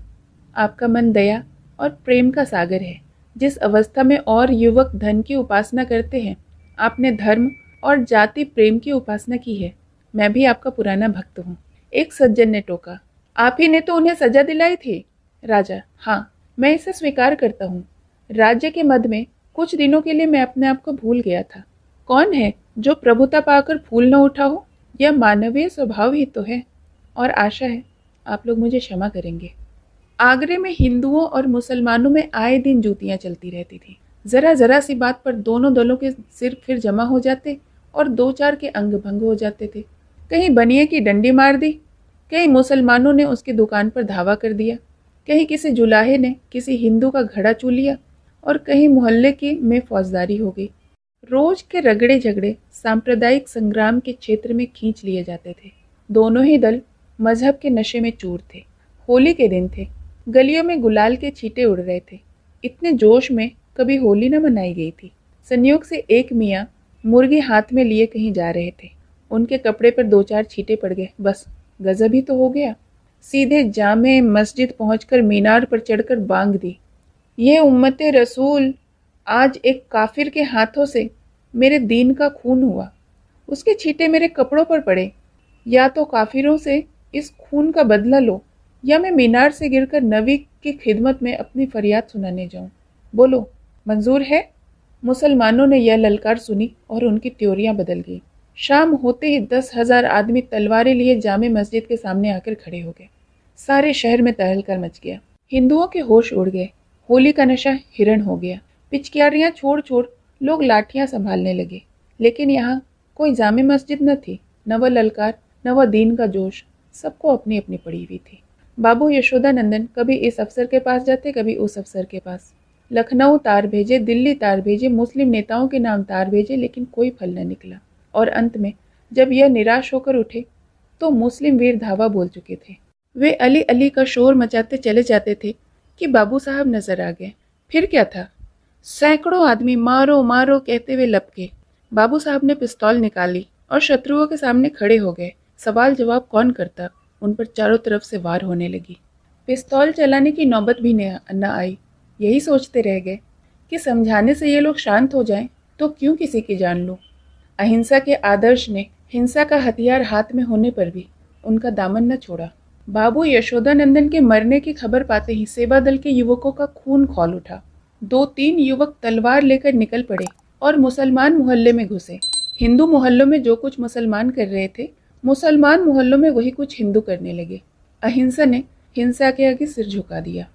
[SPEAKER 1] आपका मन दया और प्रेम का सागर है। जिस अवस्था में और युवक धन की उपासना करते हैं, आपने धर्म और जाति प्रेम की उपासना की है। मैं भी आपका पुराना भक्त हूँ। एक सज्जन ने टोका। आप ही ने तो उन्हें सजा दिलाई थी। राजा, हाँ, मैं इसे स्वीकार करता हूँ। राज्य के मद में कुछ दिनों के लिए मैं अपने आप को भूल गया था। कौन है जो प्रभुता पाकर फूल न उठा हो? यह मानवीय स्वभाव ही तो है। और आशा है आप लोग मुझे क्षमा करेंगे। आगरे में हिंदुओं और मुसलमानों में आए दिन जूतियां चलती रहती थी। जरा जरा सी बात पर दोनों दलों के सिर फिर जमा हो जाते और दो चार के अंग भंग हो जाते थे। कहीं बनिए की डंडी मार दी, कहीं मुसलमानों ने उसकी दुकान पर धावा कर दिया, कहीं किसी जुलाहे ने किसी हिंदू का घड़ा चू लिया और कहीं मोहल्ले की में फौजदारी हो गई। रोज के रगड़े झगड़े सांप्रदायिक संग्राम के क्षेत्र में खींच लिए जाते थे। दोनों ही दल मजहब के नशे में चूर थे। होली के दिन थे। गलियों में गुलाल के छींटे उड़ रहे थे। इतने जोश में कभी होली न मनाई गई थी। संयोग से एक मियाँ मुर्गी हाथ में लिए कहीं जा रहे थे। उनके कपड़े पर दो चार छींटे पड़ गए। बस गजब ही तो हो गया। सीधे जामे मस्जिद पहुंचकर मीनार पर चढ़कर बांग दी, ये उम्मते रसूल, आज एक काफिर के हाथों से मेरे दीन का खून हुआ। उसके छींटे मेरे कपड़ों पर पड़े। या तो काफिरों से इस खून का बदला लो, या मैं मीनार से गिरकर नबी की खिदमत में अपनी फरियाद सुनाने जाऊं। बोलो, मंजूर है? मुसलमानों ने यह ललकार सुनी और उनकी त्योरियां बदल गई। शाम होते ही 10,000 आदमी तलवारें लिए जामे मस्जिद के सामने आकर खड़े हो गए। सारे शहर में तहलका मच गया। हिंदुओं के होश उड़ गए। होली का नशा हिरण हो गया। पिचकारियां छोड़ छोड़ लोग लाठियां संभालने लगे। लेकिन यहाँ कोई जामे मस्जिद न थी, न वह ललकार, न वह दीन का जोश। सबको अपनी अपनी पड़ी हुई थी। बाबू यशोदानंदन कभी इस अफसर के पास जाते, कभी उस अफसर के पास। लखनऊ तार भेजे, दिल्ली तार भेजे, मुस्लिम नेताओं के नाम तार भेजे, लेकिन कोई फल न निकला। और अंत में जब यह निराश होकर उठे तो मुस्लिम वीर धावा बोल चुके थे। वे अली अली का शोर मचाते चले जाते थे कि बाबू साहब नजर आ गए। फिर क्या था? सैकड़ों आदमी मारो मारो कहते हुए लपके। बाबू साहब ने पिस्तौल निकाली और शत्रुओं के सामने खड़े हो गए। सवाल जवाब कौन करता? उन पर चारों तरफ से वार होने लगी। पिस्तौल चलाने की नौबत भी न आई। यही सोचते रह गए कि समझाने से ये लोग शांत हो जाएं तो क्यों किसी की जान लूं। अहिंसा के आदर्श ने हिंसा का हथियार हाथ में होने पर भी उनका दामन न छोड़ा। बाबू यशोदानंदन के मरने की खबर पाते ही सेवा दल के युवकों का खून खौल उठा। 2-3 युवक तलवार लेकर निकल पड़े और मुसलमान मोहल्ले में घुसे। हिंदू मोहल्लों में जो कुछ मुसलमान कर रहे थे, मुसलमान मोहल्लों में वही कुछ हिंदू करने लगे। अहिंसा ने हिंसा के आगे सिर झुका दिया।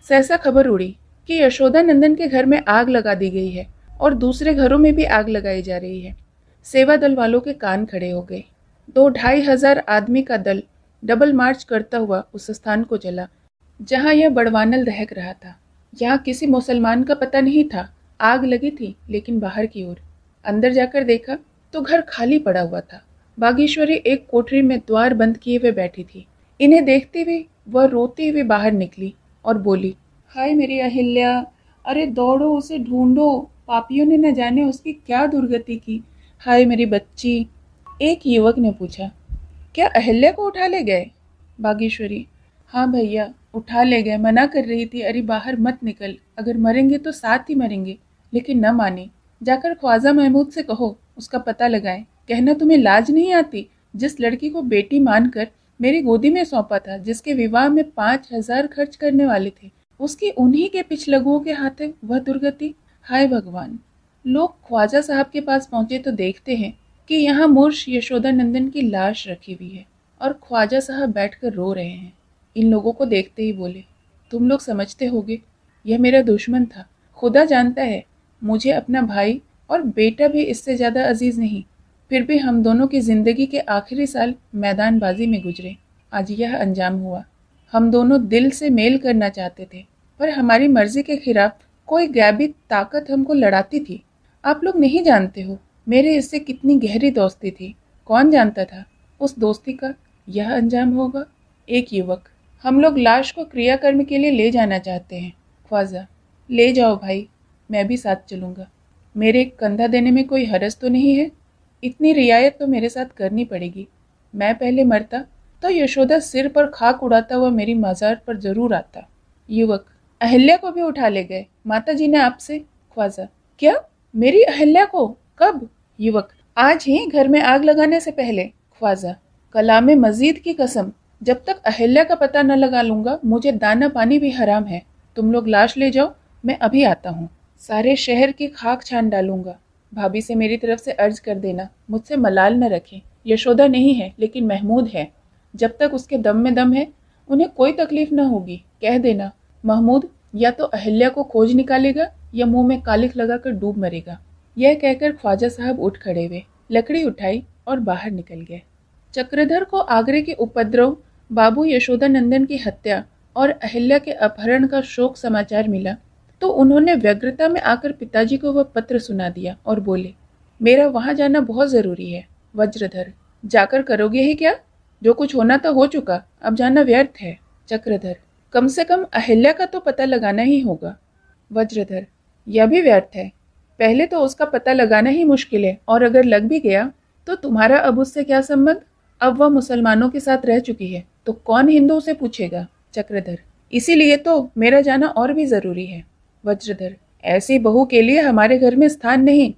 [SPEAKER 1] सहसा खबर उड़ी कि यशोदानंदन के घर में आग लगा दी गई है और दूसरे घरों में भी आग लगाई जा रही है। सेवा दल वालों के कान खड़े हो गए। 2-2,500 आदमी का दल डबल मार्च करता हुआ उस स्थान को चला जहां यह बड़वानल दहक रहा था। यहाँ किसी मुसलमान का पता नहीं था। आग लगी थी, लेकिन बाहर की ओर। अंदर जाकर देखा तो घर खाली पड़ा हुआ था। बागेश्वरी एक कोठरी में द्वार बंद किए हुए बैठी थी। इन्हें देखते हुए वह रोती हुई बाहर निकली और बोली, हाय मेरी अहिल्या, अरे दौड़ो, उसे ढूंढो, पापियों ने न जाने उसकी क्या दुर्गति की। हाय मेरी बच्ची। एक युवक ने पूछा, क्या अहिल्या को उठा ले गए? बागेश्वरी, हाँ भैया, उठा ले गए। मना कर रही थी, अरे बाहर मत निकल, अगर मरेंगे तो साथ ही मरेंगे, लेकिन न माने। जाकर ख्वाजा महमूद से कहो, उसका पता लगाए। कहना तुम्हें लाज नहीं आती? जिस लड़की को बेटी मानकर मेरी गोदी में सौंपा था, जिसके विवाह में 5,000 खर्च करने वाले थे, उसकी उन्हीं के पिछलगुओं के हाथ वह दुर्गति। हाय भगवान। लोग ख्वाजा साहब के पास पहुंचे तो देखते हैं कि यहाँ मूर्छ यशोदानंदन की लाश रखी हुई है और ख्वाजा साहब बैठकर रो रहे हैं। इन लोगों को देखते ही बोले, तुम लोग समझते होगे यह मेरा दुश्मन था। खुदा जानता है मुझे अपना भाई और बेटा भी इससे ज़्यादा अजीज नहीं। फिर भी हम दोनों की ज़िंदगी के आखिरी साल मैदानबाजी में गुजरे। आज यह अंजाम हुआ। हम दोनों दिल से मेल करना चाहते थे, पर हमारी मर्जी के खिलाफ कोई गैबी ताकत हमको लड़ाती थी। आप लोग नहीं जानते हो मेरे इससे कितनी गहरी दोस्ती थी। कौन जानता था उस दोस्ती का यह अंजाम होगा। एक युवक, हम लोग लाश को क्रियाकर्म के लिए ले जाना चाहते हैं। ख्वाजा, ले जाओ भाई, मैं भी साथ चलूँगा। मेरे कंधा देने में कोई हरज तो नहीं है? इतनी रियायत तो मेरे साथ करनी पड़ेगी। मैं पहले मरता तो यशोदा सिर पर खाक उड़ाता हुआ मेरी मज़ार पर जरूर आता। युवक, अहिल्या को भी उठा ले गए। माता जी ने आपसे। ख्वाजा: क्या? मेरी अहिल्या को? कब? युवक: आज ही, घर में आग लगाने से पहले। ख्वाजा: कलामे मजीद की कसम, जब तक अहिल्या का पता न लगा लूंगा मुझे दाना पानी भी हराम है। तुम लोग लाश ले जाओ, मैं अभी आता हूँ। सारे शहर की खाक छान डालूंगा। भाभी से मेरी तरफ से अर्ज कर देना, मुझसे मलाल न रखें। यशोदा नहीं है लेकिन महमूद है। जब तक उसके दम में दम है उन्हें कोई तकलीफ न होगी। कह देना, महमूद या तो अहिल्या को खोज निकालेगा या मुंह में कालिख लगाकर डूब मरेगा। यह कहकर ख्वाजा साहब उठ खड़े हुए, लकड़ी उठाई और बाहर निकल गए। चक्रधर को आगरे के उपद्रव, बाबू यशोदानंदन की हत्या और अहिल्या के अपहरण का शोक समाचार मिला तो उन्होंने व्यग्रता में आकर पिताजी को वह पत्र सुना दिया और बोले, मेरा वहां जाना बहुत जरूरी है। वज्रधर: जाकर करोगे ही क्या? जो कुछ होना था हो चुका, अब जाना व्यर्थ है। चक्रधर: कम से कम अहिल्या का तो पता लगाना ही होगा। वज्रधर: यह भी व्यर्थ है। पहले तो उसका पता लगाना ही मुश्किल है, और अगर लग भी गया तो तुम्हारा अब उससे क्या संबंध? अब वह मुसलमानों के साथ रह चुकी है तो कौन हिंदुओं से पूछेगा? चक्रधर: इसीलिए तो मेरा जाना और भी जरूरी है। वज्रधर: ऐसी बहू के लिए हमारे घर में स्थान नहीं।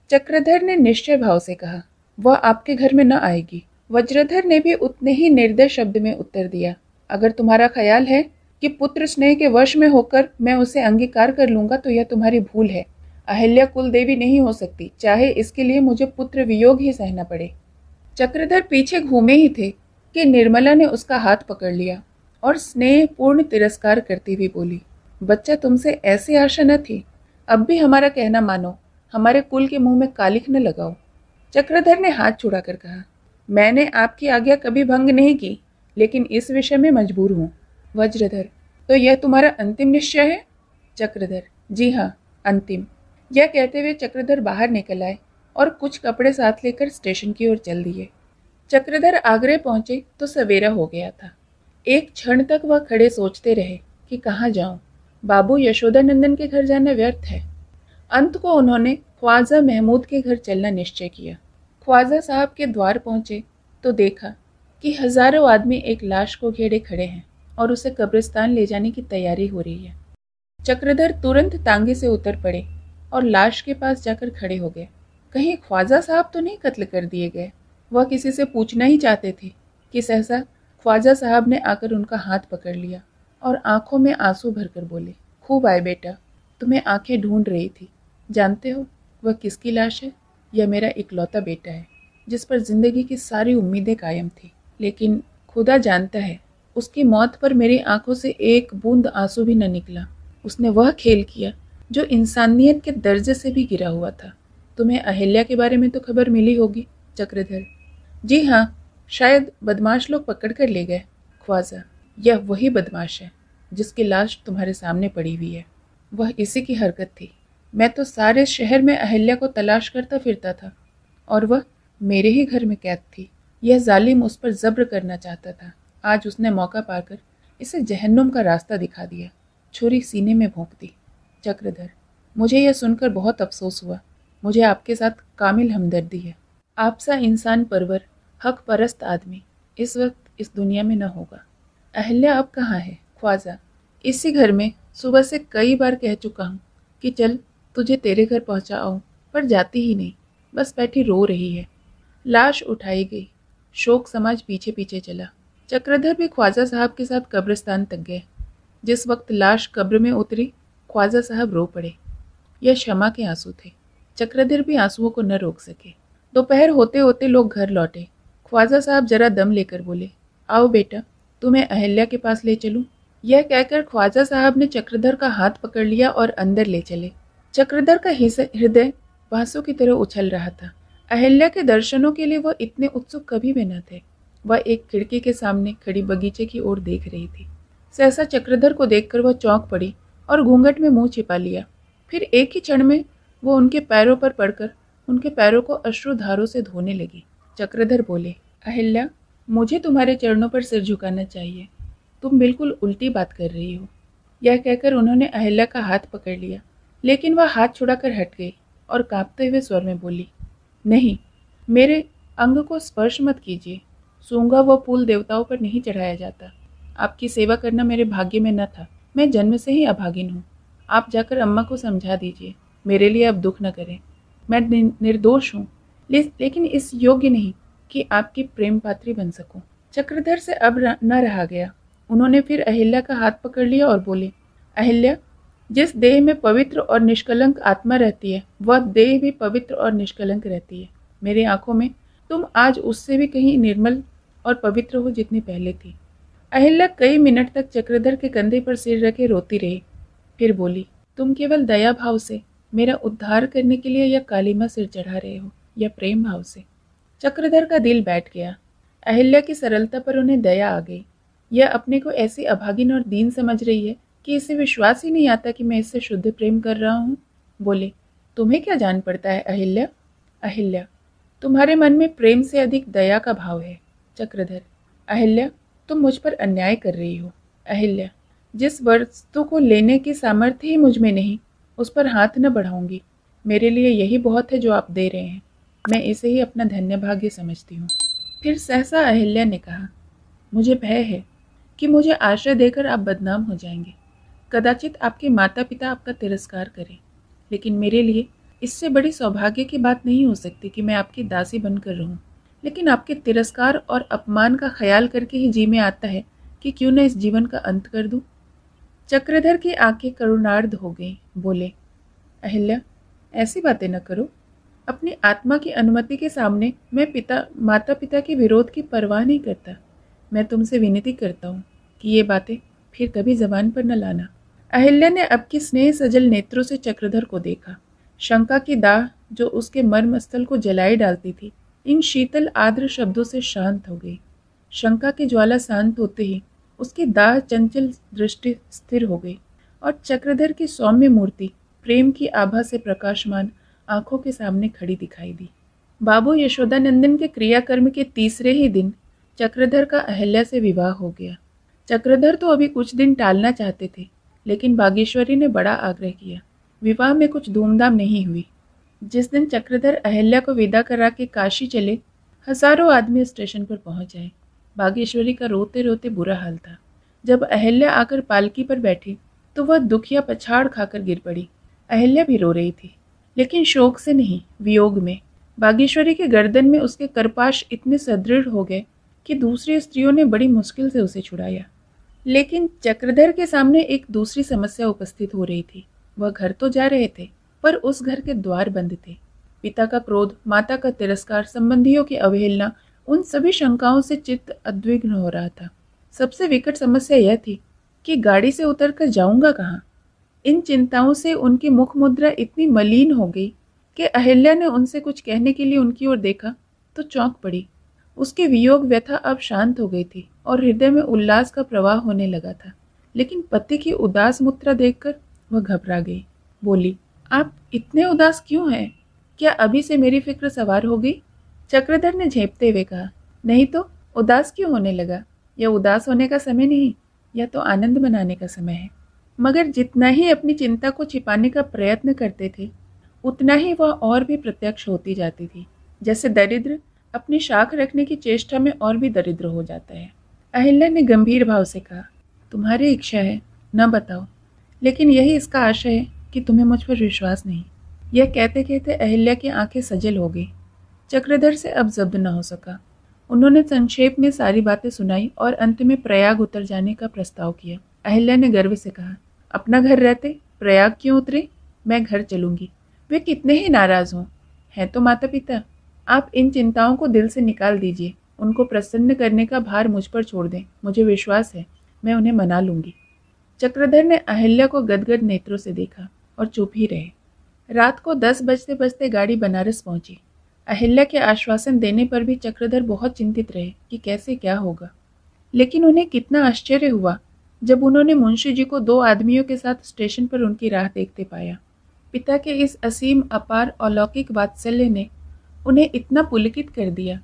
[SPEAKER 1] चक्रधर ने निश्चय भाव से कहा, वह आपके घर में न आएगी। वज्रधर ने भी उतने ही निर्दय शब्द में उत्तर दिया, अगर तुम्हारा ख्याल है कि पुत्र स्नेह के वश में होकर मैं उसे अंगीकार कर लूंगा तो यह तुम्हारी भूल है। अहिल्या कुल देवी नहीं हो सकती, चाहे इसके लिए मुझे पुत्र वियोग ही सहना पड़े। चक्रधर पीछे घूमे ही थे कि निर्मला ने उसका हाथ पकड़ लिया और स्नेह पूर्ण तिरस्कार करती हुई बोली, बच्चा तुमसे ऐसी आशा न थी। अब भी हमारा कहना मानो, हमारे कुल के मुंह में कालिख न लगाओ। चक्रधर ने हाथ छुड़ाकर कहा, मैंने आपकी आज्ञा कभी भंग नहीं की, लेकिन इस विषय में मजबूर हूँ। वज्रधर: तो यह तुम्हारा अंतिम निश्चय है? चक्रधर: जी हाँ, अंतिम। यह कहते हुए चक्रधर बाहर निकल आए और कुछ कपड़े साथ लेकर स्टेशन की ओर चल दिए। चक्रधर आगरे पहुंचे तो सवेरा हो गया था। एक क्षण तक वह खड़े सोचते रहे कि कहाँ जाऊं। बाबू यशोदानंदन के घर जाना व्यर्थ है। अंत को उन्होंने ख्वाजा महमूद के घर चलना निश्चय किया। ख्वाजा साहब के द्वार पहुंचे तो देखा कि हजारों आदमी एक लाश को घेरे खड़े हैं और उसे कब्रिस्तान ले जाने की तैयारी हो रही है। चक्रधर तुरंत तांगे से उतर पड़े और लाश के पास जाकर खड़े हो गए। कहीं ख्वाजा साहब तो नहीं कत्ल कर दिए गए? वह किसी से पूछना ही चाहते थे कि सहसा ख्वाजा साहब ने आकर उनका हाथ पकड़ लिया और आंखों में आंसू भरकर बोले, खूब आए बेटा, तुम्हें आंखें ढूंढ रही थी। जानते हो वह किसकी लाश है? यह मेरा इकलौता बेटा है, जिस पर जिंदगी की सारी उम्मीदें कायम थी। लेकिन खुदा जानता है, उसकी मौत पर मेरी आंखों से एक बूंद आंसू भी न निकला। उसने वह खेल किया जो इंसानियत के दर्जे से भी गिरा हुआ था। तुम्हें अहिल्या के बारे में तो खबर मिली होगी? चक्रधर: जी हाँ, शायद बदमाश लोग पकड़ कर ले गए। ख्वाजा: यह वही बदमाश है जिसकी लाश तुम्हारे सामने पड़ी हुई है। वह इसी की हरकत थी। मैं तो सारे शहर में अहिल्या को तलाश करता फिरता था और वह मेरे ही घर में कैद थी। यह जालिम उस पर जब्र करना चाहता था। आज उसने मौका पाकर इसे जहन्नुम का रास्ता दिखा दिया। छुरी सीने में भोंक दी। चक्रधर: मुझे यह सुनकर बहुत अफसोस हुआ। मुझे आपके साथ कामिल हमदर्दी है। आप सा इंसान परवर, हक परस्त आदमी इस वक्त इस दुनिया में न होगा। अहिल्या अब कहाँ है? ख्वाजा: इसी घर में। सुबह से कई बार कह चुका हूँ कि चल तुझे तेरे घर पहुँचाऊँ, पर जाती ही नहीं, बस बैठी रो रही है। लाश उठाई गई। शोक समाज पीछे पीछे चला। चक्रधर भी ख्वाजा साहब के साथ कब्रिस्तान तक गए। जिस वक्त लाश कब्र में उतरी, ख्वाजा साहब रो पड़े। यह क्षमा के आंसू थे। चक्रधर भी आंसुओं को न रोक सके। दोपहर होते होते लोग घर लौटे। ख्वाजा साहब जरा दम लेकर बोले, आओ बेटा, तुम्हें अहिल्या के पास ले चलूं। यह कहकर ख्वाजा साहब ने चक्रधर का हाथ पकड़ लिया और अंदर ले चले। चक्रधर का हृदय बांसुर की तरह उछल रहा था। अहिल्या के दर्शनों के लिए वह इतने उत्सुक कभी भी न थे। वह एक खिड़की के सामने खड़ी बगीचे की ओर देख रही थी। सहसा चक्रधर को देखकर वह चौंक पड़ी और घूंघट में मुंह छिपा लिया। फिर एक ही क्षण में वो उनके पैरों पर पड़कर उनके पैरों को अश्रुधारों से धोने लगी। चक्रधर बोले, अहिल्या, मुझे तुम्हारे चरणों पर सिर झुकाना चाहिए। तुम बिल्कुल उल्टी बात कर रही हो। यह कहकर उन्होंने अहिल्या का हाथ पकड़ लिया, लेकिन वह हाथ छुड़ाकर हट गई और कांपते हुए स्वर में बोली, नहीं, मेरे अंग को स्पर्श मत कीजिए। सूंघा वह फूल देवताओं पर नहीं चढ़ाया जाता। आपकी सेवा करना मेरे भाग्य में न था। मैं जन्म से ही अभागिन हूँ। आप जाकर अम्मा को समझा दीजिए, मेरे लिए अब दुख न करें। मैं निर्दोष हूँ, लेकिन इस योग्य नहीं कि आपकी प्रेम पात्री बन सकूं। चक्रधर से अब न रहा गया। उन्होंने फिर अहिल्या का हाथ पकड़ लिया और बोले, अहिल्या, जिस देह में पवित्र और निष्कलंक आत्मा रहती है, वह देह भी पवित्र और निष्कलंक रहती है। मेरी आंखों में तुम आज उससे भी कहीं निर्मल और पवित्र हो जितनी पहले थी। अहिल्या कई मिनट तक चक्रधर के कंधे पर सिर रखे रोती रही, फिर बोली, तुम केवल दया भाव से मेरा उद्धार करने के लिए या कालीमा सिर चढ़ा रहे हो या प्रेम भाव से। चक्रधर का दिल बैठ गया। अहिल्या की सरलता पर उन्हें दया आ गई। यह अपने को ऐसी अभागिन और दीन समझ रही है कि इसे विश्वास ही नहीं आता कि मैं इससे शुद्ध प्रेम कर रहा हूँ। बोले, तुम्हें क्या जान पड़ता है अहिल्या? अहिल्या, तुम्हारे मन में प्रेम से अधिक दया का भाव है। चक्रधर, अहिल्या, तुम मुझ पर अन्याय कर रही हो। अहिल्या, जिस वस्तु को लेने की सामर्थ्य ही मुझ में नहीं, उस पर हाथ न बढ़ाऊंगी। मेरे लिए यही बहुत है जो आप दे रहे हैं। मैं इसे ही अपना धन्य भाग्य समझती हूँ। फिर सहसा अहिल्या ने कहा, मुझे भय है कि मुझे आश्रय देकर आप बदनाम हो जाएंगे। कदाचित आपके माता पिता आपका तिरस्कार करें, लेकिन मेरे लिए इससे बड़ी सौभाग्य की बात नहीं हो सकती कि मैं आपकी दासी बनकर रहूं। लेकिन आपके तिरस्कार और अपमान का ख्याल करके ही जी में आता है कि क्यों न इस जीवन का अंत कर दूं। चक्रधर की आंखें करुणार्ध हो गईं। बोले, अहिल्या, ऐसी बातें न करो। अपनी आत्मा की अनुमति के सामने मैं माता पिता के विरोध की परवाह नहीं करता। मैं तुमसे विनती करता हूँ कि ये बातें फिर कभी जबान पर न लाना। अहिल्या ने अब की स्नेह सजल नेत्रों से चक्रधर को देखा। शंका की दाह जो उसके मर्म स्थल को जलाए डालती थी, इन शीतल आर्द्र शब्दों से शांत हो गई। शंका की ज्वाला शांत होते ही उसकी दाह चंचल दृष्टि स्थिर हो गई और चक्रधर की सौम्य मूर्ति प्रेम की आभा से प्रकाशमान आंखों के सामने खड़ी दिखाई दी। बाबू यशोदानंदन के क्रियाकर्म के तीसरे ही दिन चक्रधर का अहिल्या से विवाह हो गया। चक्रधर तो अभी कुछ दिन टालना चाहते थे, लेकिन बागेश्वरी ने बड़ा आग्रह किया। विवाह में कुछ धूमधाम नहीं हुई। जिस दिन चक्रधर अहिल्या को विदा करा के काशी चले, हजारों आदमी स्टेशन पर पहुंच आए। बागेश्वरी का रोते रोते बुरा हाल था। जब अहिल्या आकर पालकी पर बैठी तो वह दुखिया पछाड़ खाकर गिर पड़ी। अहिल्या भी रो रही थी, लेकिन शोक से नहीं, वियोग में। बागेश्वरी के गर्दन में उसके करपाश इतने सुदृढ़ हो गए कि दूसरी स्त्रियों ने बड़ी मुश्किल से उसे छुड़ाया। लेकिन चक्रधर के सामने एक दूसरी समस्या उपस्थित हो रही थी। वह घर तो जा रहे थे, पर उस घर के द्वार बंद थे। पिता का क्रोध, माता का तिरस्कार, संबंधियों की अवहेलना, उन सभी शंकाओं से चित्त उद्विग्न हो रहा था। सबसे विकट समस्या यह थी कि गाड़ी से उतरकर जाऊंगा कहाँ। इन चिंताओं से उनकी मुख मुद्रा इतनी मलिन हो गई कि अहिल्या ने उनसे कुछ कहने के लिए उनकी ओर देखा तो चौंक पड़ी। उसकी वियोग व्यथा अब शांत हो गई थी और हृदय में उल्लास का प्रवाह होने लगा था। लेकिन पति की उदास मुद्रा देखकर वह घबरा गई। बोली, आप इतने उदास क्यों हैं? क्या अभी से मेरी फिक्र सवार हो गई? चक्रधर ने झेपते हुए कहा, नहीं तो उदास क्यों होने लगा? यह उदास होने का समय नहीं, यह तो आनंद मनाने का समय है। मगर जितना ही अपनी चिंता को छिपाने का प्रयत्न करते थे, उतना ही वह और भी प्रत्यक्ष होती जाती थी। जैसे दरिद्र अपनी शाख रखने की चेष्टा में और भी दरिद्र हो जाता है। अहिल्या ने गंभीर भाव से कहा, तुम्हारी इच्छा है, न बताओ, लेकिन यही इसका आशय है कि तुम्हें मुझ पर विश्वास नहीं। यह कहते कहते अहिल्या की आंखें सजल हो गई। चक्रधर से अब जब्त न हो सका। उन्होंने संक्षेप में सारी बातें सुनाई और अंत में प्रयाग उतर जाने का प्रस्ताव किया। अहिल्या ने गर्व से कहा, अपना घर रहते प्रयाग क्यों उतरे? मैं घर चलूंगी। वे कितने ही नाराज हों, हैं तो माता पिता। आप इन चिंताओं को दिल से निकाल दीजिए। उनको प्रसन्न करने का भार मुझ पर छोड़ दें। मुझे विश्वास है मैं उन्हें मना लूंगी। चक्रधर ने अहिल्या को गदगद नेत्रों से देखा और चुप ही रहे। रात को 10 बजते बजते गाड़ी बनारस पहुंची। अहिल्या के आश्वासन देने पर भी चक्रधर बहुत चिंतित रहे कि कैसे क्या होगा। लेकिन उन्हें कितना आश्चर्य हुआ जब उन्होंने मुंशी जी को 2 आदमियों के साथ स्टेशन पर उनकी राह देखते पाया। पिता के इस असीम अपार अलौकिक वात्सल्य ने उन्हें इतना पुलकित कर दिया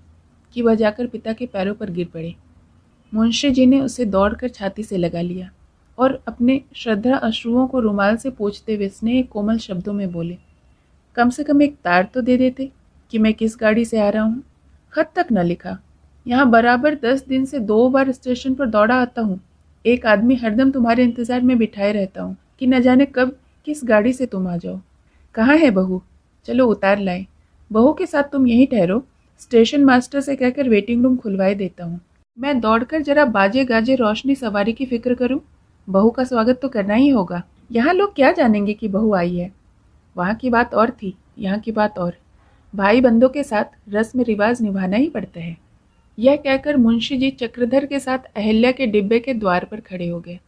[SPEAKER 1] कि वह जाकर पिता के पैरों पर गिर पड़े। मुंशी जी ने उसे दौड़कर छाती से लगा लिया और अपने श्रद्धा अश्रुओं को रुमाल से पोंछते हुए स्नेह कोमल शब्दों में बोले, कम से कम एक तार तो दे देते कि मैं किस गाड़ी से आ रहा हूँ। खत तक न लिखा। यहाँ बराबर 10 दिन से 2 बार स्टेशन पर दौड़ा आता हूँ। एक आदमी हरदम तुम्हारे इंतजार में बिठाए रहता हूँ कि न जाने कब किस गाड़ी से तुम आ जाओ। कहाँ है बहू? चलो उतार लाए। बहू के साथ तुम यहीं ठहरो, स्टेशन मास्टर से कहकर वेटिंग रूम खुलवाए देता हूँ। मैं दौड़कर जरा बाजे गाजे रोशनी सवारी की फिक्र करूँ। बहू का स्वागत तो करना ही होगा। यहाँ लोग क्या जानेंगे कि बहू आई है। वहाँ की बात और थी, यहाँ की बात और। भाई बंदों के साथ रस्म रिवाज निभाना ही पड़ता है। यह कहकर मुंशी जी चक्रधर के साथ अहिल्या के डिब्बे के द्वार पर खड़े हो गए।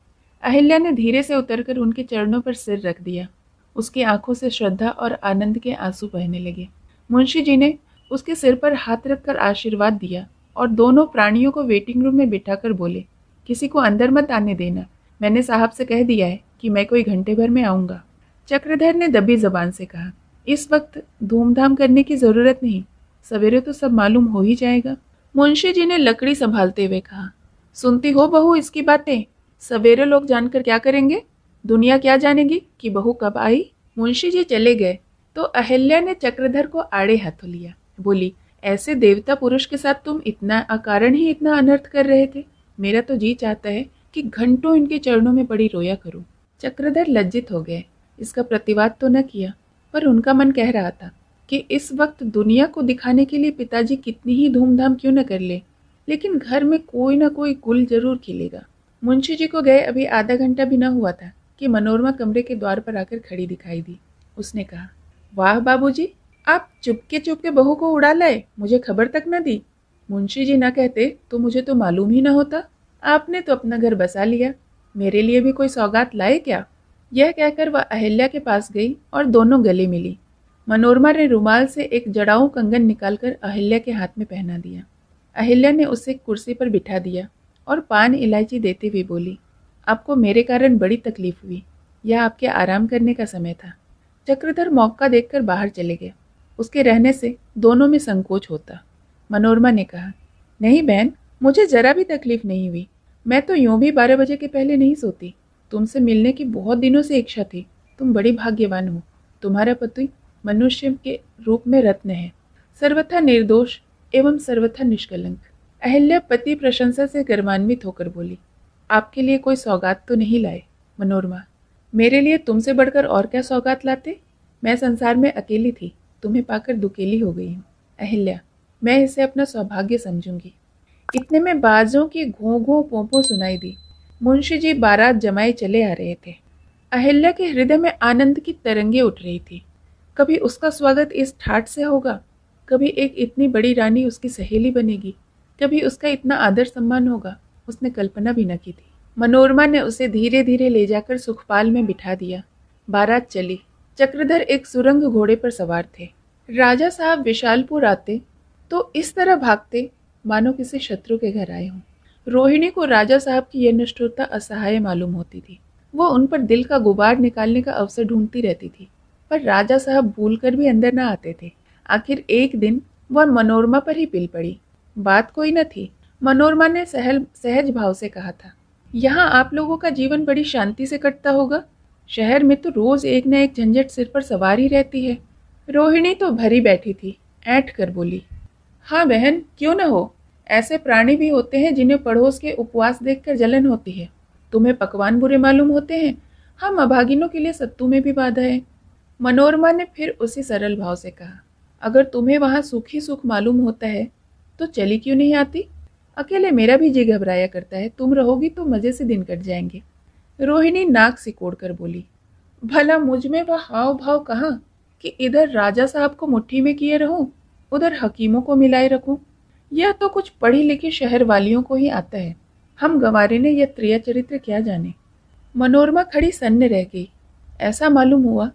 [SPEAKER 1] अहिल्या ने धीरे से उतरकर उनके चरणों पर सिर रख दिया। उसकी आंखों से श्रद्धा और आनंद के आंसू बहने लगे। मुंशी जी ने उसके सिर पर हाथ रखकर आशीर्वाद दिया और दोनों प्राणियों को वेटिंग रूम में बिठाकर बोले, किसी को अंदर मत आने देना। मैंने साहब से कह दिया है कि मैं कोई घंटे भर में आऊंगा। चक्रधर ने दबी जबान से कहा, इस वक्त धूमधाम करने की जरूरत नहीं, सवेरे तो सब मालूम हो ही जाएगा। मुंशी जी ने लकड़ी संभालते हुए कहा, सुनती हो बहू इसकी बातें? सवेरे लोग जानकर क्या करेंगे? दुनिया क्या जानेगी कि बहू कब आई? मुंशी जी चले गए तो अहिल्या ने चक्रधर को आड़े हाथों लिया, बोली, ऐसे देवता पुरुष के साथ तुम इतना अकारण ही इतना अनर्थ कर रहे थे। मेरा तो जी चाहता है कि घंटों इनके चरणों में पड़ी रोया करूं। चक्रधर लज्जित हो गए। इसका प्रतिवाद तो न किया, पर उनका मन कह रहा था कि इस वक्त दुनिया को दिखाने के लिए पिताजी कितनी ही धूमधाम क्यों न कर ले, लेकिन घर में कोई ना कोई गुल जरूर खिलेगा। मुंशी जी को गए अभी आधा घंटा भी न हुआ था कि मनोरमा कमरे के द्वार पर आकर खड़ी दिखाई दी। उसने कहा, वाह बाबूजी, आप चुपके बहू को उड़ा लाए, मुझे खबर तक न दी। मुंशी जी न कहते तो मुझे तो मालूम ही न होता। आपने तो अपना घर बसा लिया, मेरे लिए भी कोई सौगात लाए क्या? यह कहकर वह अहिल्या के पास गई और दोनों गले मिली। मनोरमा ने रुमाल से एक जड़ाऊ कंगन निकालकर अहिल्या के हाथ में पहना दिया। अहिल्या ने उसे कुर्सी पर बिठा दिया और पान इलायची देते हुए बोली, आपको मेरे कारण बड़ी तकलीफ हुई, यह आपके आराम करने का समय था। चक्रधर मौका देखकर बाहर चले गए। उसके रहने से दोनों में संकोच होता। मनोरमा ने कहा, नहीं बहन, मुझे जरा भी तकलीफ नहीं हुई। मैं तो यूं भी 12 बजे के पहले नहीं सोती। तुमसे मिलने की बहुत दिनों से इच्छा थी। तुम बड़ी भाग्यवान हो। तुम्हारा पति मनुष्य के रूप में रत्न है, सर्वथा निर्दोष एवं सर्वथा निष्कलंक। अहिल्या पति प्रशंसा से गर्वान्वित होकर बोली, आपके लिए कोई सौगात तो नहीं लाए? मनोरमा, मेरे लिए तुमसे बढ़कर और क्या सौगात लाते? मैं संसार में अकेली थी, तुम्हें पाकर दुकेली हो गई हूँ। अहिल्या, मैं इसे अपना सौभाग्य समझूंगी। इतने में बाजों की घों घों पोंपों सुनाई दी। मुंशी जी बारात जमाए चले आ रहे थे। अहिल्या के हृदय में आनंद की तरंगे उठ रही थी। कभी उसका स्वागत इस ठाट से होगा, कभी एक इतनी बड़ी रानी उसकी सहेली बनेगी, कभी उसका इतना आदर सम्मान होगा, उसने कल्पना भी न की थी। मनोरमा ने उसे धीरे धीरे ले जाकर सुखपाल में बिठा दिया। बारात चली। चक्रधर एक सुरंग घोड़े पर सवार थे। राजा साहब विशालपुर आते तो इस तरह भागते मानो किसी शत्रु के घर आए हों। रोहिणी को राजा साहब की यह निष्ठुरता असहाय मालूम होती थी। वो उन पर दिल का गुबार निकालने का अवसर ढूंढती रहती थी, पर राजा साहब भूलकर भी अंदर न आते थे। आखिर एक दिन वह मनोरमा पर ही पिल पड़ी। बात कोई न थी। मनोरमा ने सहज भाव से कहा था, यहाँ आप लोगों का जीवन बड़ी शांति से कटता होगा। शहर में तो रोज एक न एक झंझट सिर पर सवार ही रहती है। रोहिणी तो भरी बैठी थी, ऐंठ कर बोली, हाँ बहन, क्यों न हो। ऐसे प्राणी भी होते हैं जिन्हें पड़ोस के उपवास देखकर जलन होती है। तुम्हें पकवान बुरे मालूम होते हैं, हम अभागिनों के लिए सत्तू में भी बाधा है। मनोरमा ने फिर उसी सरल भाव से कहा, अगर तुम्हें वहां सुख ही सुख मालूम होता है तो चली क्यों नहीं आती? अकेले मेरा भी जी घबराया करता है, तुम रहोगी तो मजे से दिन कट जाएंगे। रोहिणी नाक सिकोड़ कर बोली, भला मुझ में वह हाव भाव कहाँ कि इधर राजा साहब को मुट्ठी में किए रहूं, उधर हकीमों को मिलाए रखूं। यह तो कुछ पढ़ी लिखी शहर वालियों को ही आता है। हम गंवारे ने यह त्रिया चरित्र क्या जाने। मनोरमा खड़ी सन्न रह गई। ऐसा मालूम हुआ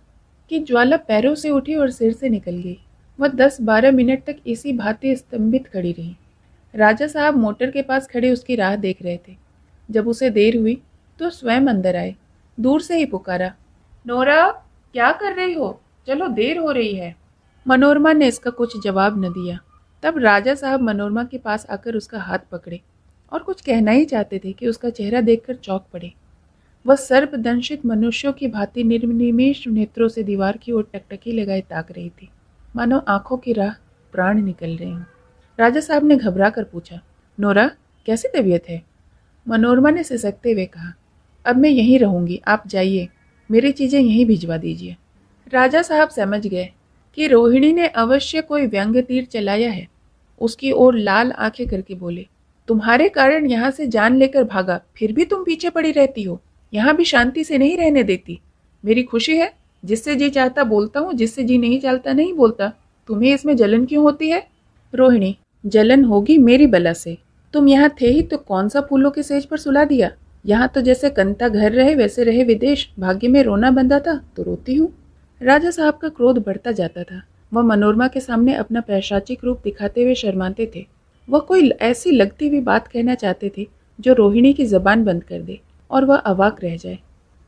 [SPEAKER 1] कि ज्वाला पैरों से उठी और सिर से निकल गई। वह 10-12 मिनट तक इसी भांति स्तंभित खड़ी रही। राजा साहब मोटर के पास खड़े उसकी राह देख रहे थे। जब उसे देर हुई तो स्वयं अंदर आए। दूर से ही पुकारा, नोरा, क्या कर रही हो? चलो, देर हो रही है। मनोरमा ने इसका कुछ जवाब न दिया। तब राजा साहब मनोरमा के पास आकर उसका हाथ पकड़े और कुछ कहना ही चाहते थे कि उसका चेहरा देखकर चौंक पड़े। वह सर्पदंशित मनुष्यों की भांति निर्निमेष नेत्रों से दीवार की ओर टकटकी लगाए ताक रही थी, मानो आंखों की राह प्राण निकल रहे हों। राजा साहब ने घबरा कर पूछा, नोरा, कैसी तबीयत है? मनोरमा ने सिसकते हुए कहा, अब मैं यहीं रहूंगी, आप जाइए, मेरी चीजें यहीं भिजवा दीजिए। राजा साहब समझ गए कि रोहिणी ने अवश्य कोई व्यंग्य तीर चलाया है। उसकी ओर लाल आंखें करके बोले, तुम्हारे कारण यहाँ से जान लेकर भागा, फिर भी तुम पीछे पड़ी रहती हो, यहाँ भी शांति से नहीं रहने देती। मेरी खुशी है, जिससे जी चाहता बोलता हूँ, जिससे जी नहीं चाहता नहीं बोलता। तुम्हें इसमें जलन क्यों होती है? रोहिणी, जलन होगी मेरी बला से। तुम यहाँ थे ही तो कौन सा फूलों के सेज पर सुला दिया। यहाँ तो जैसे कंता घर रहे वैसे रहे विदेश, भाग्य में रोना बंधा था तो रोती हूँ। राजा साहब का क्रोध बढ़ता जाता था। वह मनोरमा के सामने अपना पैशाचिक रूप दिखाते हुए शर्माते थे। वह कोई ऐसी लगती हुई बात कहना चाहते थे जो रोहिणी की जबान बंद कर दे और वह अवाक रह जाए।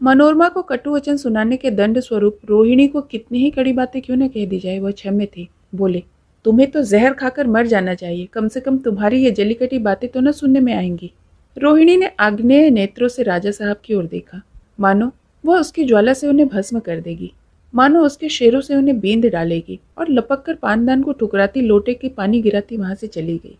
[SPEAKER 1] मनोरमा को कटु वचन सुनाने के दंड स्वरूप रोहिणी को कितनी ही कड़ी बातें क्यों न कह दी जाए, वह क्षम्य थी। बोले, तुम्हें तो जहर खाकर मर जाना चाहिए, कम से कम तुम्हारी ये जलीकटी बातें तो न सुनने में आएंगी। रोहिणी ने आग्नेय नेत्रों से राजा साहब की ओर देखा, मानो वह उसकी ज्वाला से उन्हें भस्म कर देगी, मानो उसके शेरों से उन्हें बींद डालेगी, और लपक कर पानदान को ठुकराती लोटे के पानी गिराती वहां से चली गई।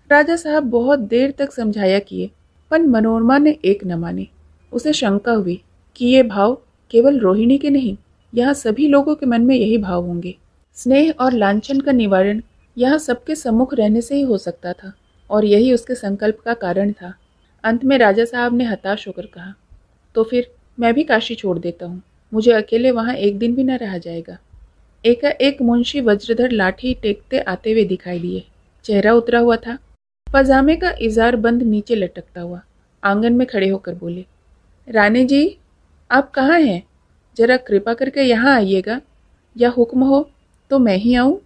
[SPEAKER 1] राजा साहब बहुत देर तक समझाया किए, पर मनोरमा ने एक न माने। उसे शंका हुई कि ये भाव केवल रोहिणी के नहीं, यहाँ सभी लोगों के मन में यही भाव होंगे। स्नेह और लांछन का निवारण यहाँ सबके सम्मुख रहने से ही हो सकता था, और यही उसके संकल्प का कारण था। अंत में राजा साहब ने हताश होकर कहा, तो फिर मैं भी काशी छोड़ देता हूँ, मुझे अकेले वहाँ एक दिन भी न रहा जाएगा। एकाएक मुंशी वज्रधर लाठी टेकते आते हुए दिखाई दिए। चेहरा उतरा हुआ था, पजामे का इजार बंद नीचे लटकता हुआ। आंगन में खड़े होकर बोले, रानी जी, आप कहाँ हैं? जरा कृपा करके यहाँ आइएगा, या हुक्म हो तो मैं ही आऊँ?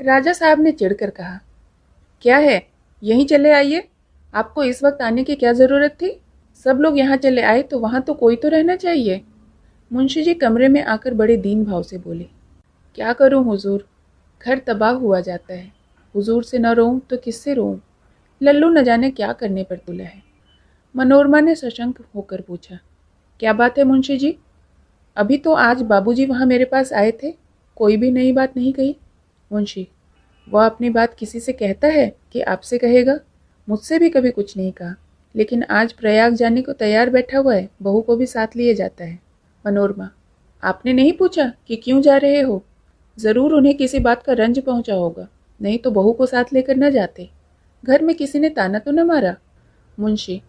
[SPEAKER 1] राजा साहब ने चिढ़कर कहा, क्या है, यहीं चले आइए, आपको इस वक्त आने की क्या ज़रूरत थी? सब लोग यहाँ चले आए तो वहाँ तो कोई तो रहना चाहिए। मुंशी जी कमरे में आकर बड़े दीन भाव से बोले, क्या करूँ हुजूर, घर तबाह हुआ जाता है, हुजूर से न रोऊं तो किससे रोऊं? लल्लू न जाने क्या करने पर तुला है। मनोरमा ने सशंक होकर पूछा, क्या बात है मुंशी जी? अभी तो आज बाबूजी वहाँ मेरे पास आए थे, कोई भी नई बात नहीं कही। मुंशी, वह अपनी बात किसी से कहता है कि आपसे कहेगा? मुझसे भी कभी कुछ नहीं कहा, लेकिन आज प्रयाग जाने को तैयार बैठा हुआ है, बहू को भी साथ लिए जाता है। मनोरमा, आपने नहीं पूछा कि क्यों जा रहे हो? जरूर उन्हें किसी बात का रंज पहुंचा होगा, नहीं तो बहू को साथ लेकर न जाते। घर में किसी ने ताना तो न मारा? मुंशी,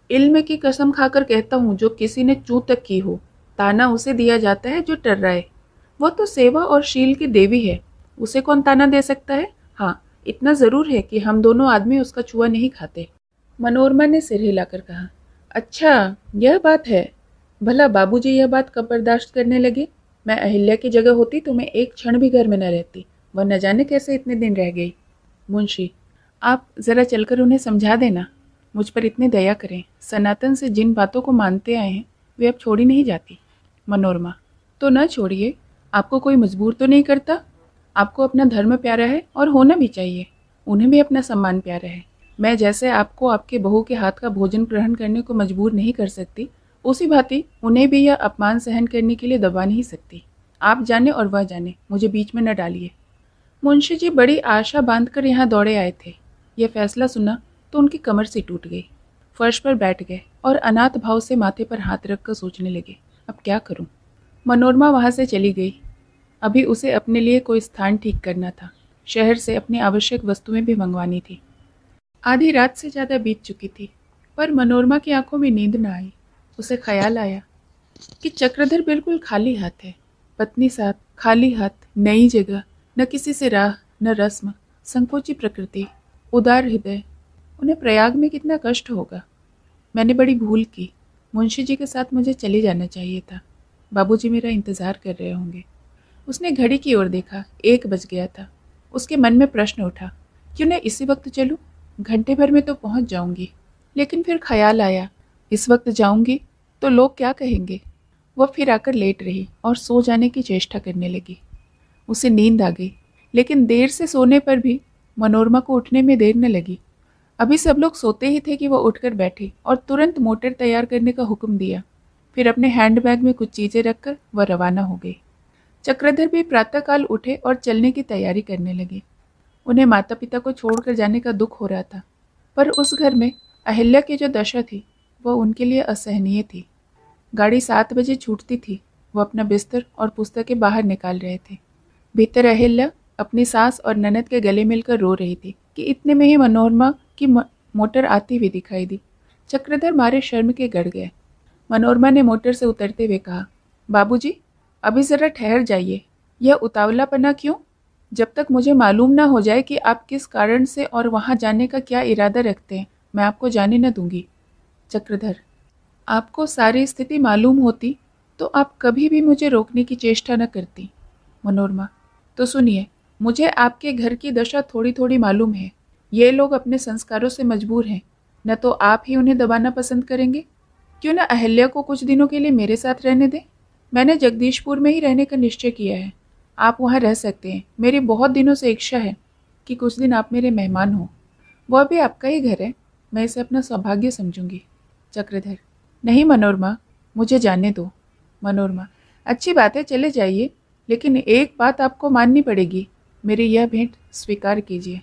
[SPEAKER 1] इल्म की कसम खाकर कहता हूँ, जो किसी ने चूं तक की हो, ताना उसे दिया जाता है जो टर्राए। वह तो सेवा और शील की देवी है, उसे कौन ताना दे सकता है? हाँ, इतना जरूर है कि हम दोनों आदमी उसका छुआ नहीं खाते। मनोरमा ने सिर हिलाकर कहा, अच्छा यह बात है। भला बाबूजी यह बात कब बर्दाश्त करने लगे? मैं अहिल्या की जगह होती तो मैं एक क्षण भी घर में न रहती, वह न जाने कैसे इतने दिन रह गई। मुंशी, आप जरा चलकर उन्हें समझा देना, मुझ पर इतनी दया करें, सनातन से जिन बातों को मानते आए हैं वे अब छोड़ी नहीं जाती। मनोरमा, तो न छोड़िए, आपको कोई मजबूर तो नहीं करता। आपको अपना धर्म प्यारा है और होना भी चाहिए, उन्हें भी अपना सम्मान प्यारा है। मैं जैसे आपको आपके बहू के हाथ का भोजन ग्रहण करने को मजबूर नहीं कर सकती, उसी भांति उन्हें भी यह अपमान सहन करने के लिए दबा नहीं सकती। आप जाने और वह जाने, मुझे बीच में न डालिए। मुंशी जी बड़ी आशा बांधकर यहाँ दौड़े आए थे। यह फैसला सुना तो उनकी कमर से टूट गई। फर्श पर बैठ गए और अनाथ भाव से माथे पर हाथ रखकर सोचने लगे, अब क्या करूं? मनोरमा वहां से चली गई। अभी उसे अपने लिए कोई स्थान ठीक करना था, शहर से अपनी आवश्यक वस्तुएं भी मंगवानी थी। आधी रात से ज़्यादा बीत चुकी थी, पर मनोरमा की आंखों में नींद न आई। उसे ख्याल आया कि चक्रधर बिल्कुल खाली हाथ है। पत्नी साथ, खाली हाथ, नई जगह, न किसी से राह, न रस्म, संकोची प्रकृति, उदार हृदय, उन्हें प्रयाग में कितना कष्ट होगा। मैंने बड़ी भूल की, मुंशी जी के साथ मुझे चले जाना चाहिए था। बाबूजी मेरा इंतज़ार कर रहे होंगे। उसने घड़ी की ओर देखा, 1 बज गया था। उसके मन में प्रश्न उठा, क्यों न इसी वक्त चलूं? घंटे भर में तो पहुंच जाऊंगी। लेकिन फिर ख्याल आया, इस वक्त जाऊंगी तो लोग क्या कहेंगे? वह फिर आकर लेट रही और सो जाने की चेष्टा करने लगी। उसे नींद आ गई, लेकिन देर से सोने पर भी मनोरमा को उठने में देर न लगी। अभी सब लोग सोते ही थे कि वह उठकर बैठी और तुरंत मोटर तैयार करने का हुक्म दिया। फिर अपने हैंडबैग में कुछ चीज़ें रखकर वह रवाना हो गई। चक्रधर भी प्रातःकाल उठे और चलने की तैयारी करने लगे। उन्हें माता पिता को छोड़कर जाने का दुख हो रहा था, पर उस घर में अहिल्या की जो दशा थी वह उनके लिए असहनीय थी। गाड़ी 7 बजे छूटती थी। वो अपना बिस्तर और पुस्तकें बाहर निकाल रहे थे। भीतर अहिल्या अपनी सास और ननद के गले मिलकर रो रही थी कि इतने में ही मनोरमा की मोटर आती हुई दिखाई दी। चक्रधर मारे शर्म के गड़ गए। मनोरमा ने मोटर से उतरते हुए कहा, बाबूजी, अभी ज़रा ठहर जाइए। यह उतावलापना क्यों? जब तक मुझे मालूम ना हो जाए कि आप किस कारण से और वहाँ जाने का क्या इरादा रखते हैं, मैं आपको जाने न दूंगी। चक्रधर, आपको सारी स्थिति मालूम होती तो आप कभी भी मुझे रोकने की चेष्टा न करती। मनोरमा, तो सुनिए, मुझे आपके घर की दशा थोड़ी थोड़ी मालूम है। ये लोग अपने संस्कारों से मजबूर हैं, न तो आप ही उन्हें दबाना पसंद करेंगे। क्यों न अहिल्या को कुछ दिनों के लिए मेरे साथ रहने दें। मैंने जगदीशपुर में ही रहने का निश्चय किया है। आप वहाँ रह सकते हैं। मेरी बहुत दिनों से इच्छा है कि कुछ दिन आप मेरे मेहमान हो। वह भी आपका ही घर है। मैं इसे अपना सौभाग्य समझूंगी। चक्रधर, नहीं मनोरमा, मुझे जाने दो। मनोरमा, अच्छी बात है, चले जाइए, लेकिन एक बात आपको माननी पड़ेगी। मेरी यह भेंट स्वीकार कीजिए।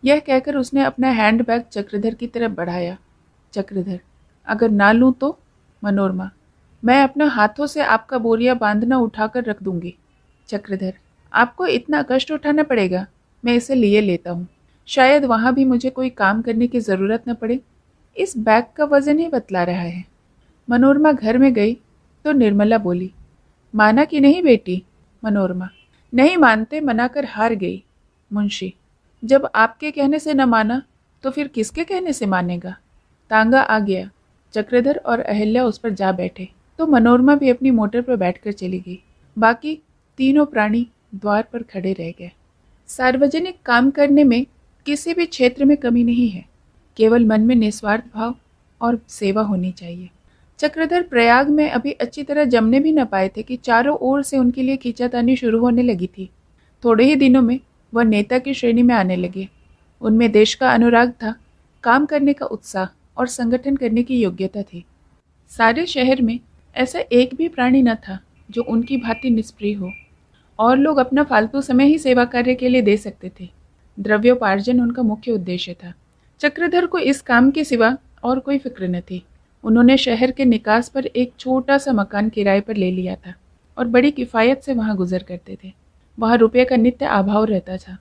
[SPEAKER 1] यह कहकर उसने अपना हैंडबैग चक्रधर की तरफ बढ़ाया। चक्रधर, अगर ना लूँ तो? मनोरमा, मैं अपना हाथों से आपका बोरिया बांधना उठाकर रख दूंगी। चक्रधर, आपको इतना कष्ट उठाना पड़ेगा? मैं इसे लिए लेता हूँ। शायद वहाँ भी मुझे कोई काम करने की ज़रूरत न पड़े। इस बैग का वजन ही बतला रहा है। मनोरमा घर में गई तो निर्मला बोली, माना कि नहीं बेटी? मनोरमा, नहीं मानते, मनाकर हार गई। मुंशी, जब आपके कहने से न माना तो फिर किसके कहने से मानेगा? तांगा आ गया। चक्रधर और अहिल्या उस पर जा बैठे तो मनोरमा भी अपनी मोटर पर बैठकर चली गई। बाकी तीनों प्राणी द्वार पर खड़े रह गए। सार्वजनिक काम करने में किसी भी क्षेत्र में कमी नहीं है, केवल मन में निस्वार्थ भाव और सेवा होनी चाहिए। चक्रधर प्रयाग में अभी अच्छी तरह जमने भी न पाए थे कि चारों ओर से उनके लिए खींचातानी शुरू होने लगी थी। थोड़े ही दिनों में वह नेता की श्रेणी में आने लगे। उनमें देश का अनुराग था, काम करने का उत्साह और संगठन करने की योग्यता थी। सारे शहर में ऐसा एक भी प्राणी न था जो उनकी भांति निष्प्रिय हो। और लोग अपना फालतू समय ही सेवा कार्य के लिए दे सकते थे। द्रव्योपार्जन उनका मुख्य उद्देश्य था। चक्रधर को इस काम के सिवा और कोई फिक्र न थी। उन्होंने शहर के निकास पर एक छोटा सा मकान किराए पर ले लिया था और बड़ी किफ़ायत से वहाँ गुजर करते थे। वहाँ रुपये का नित्य अभाव रहता था।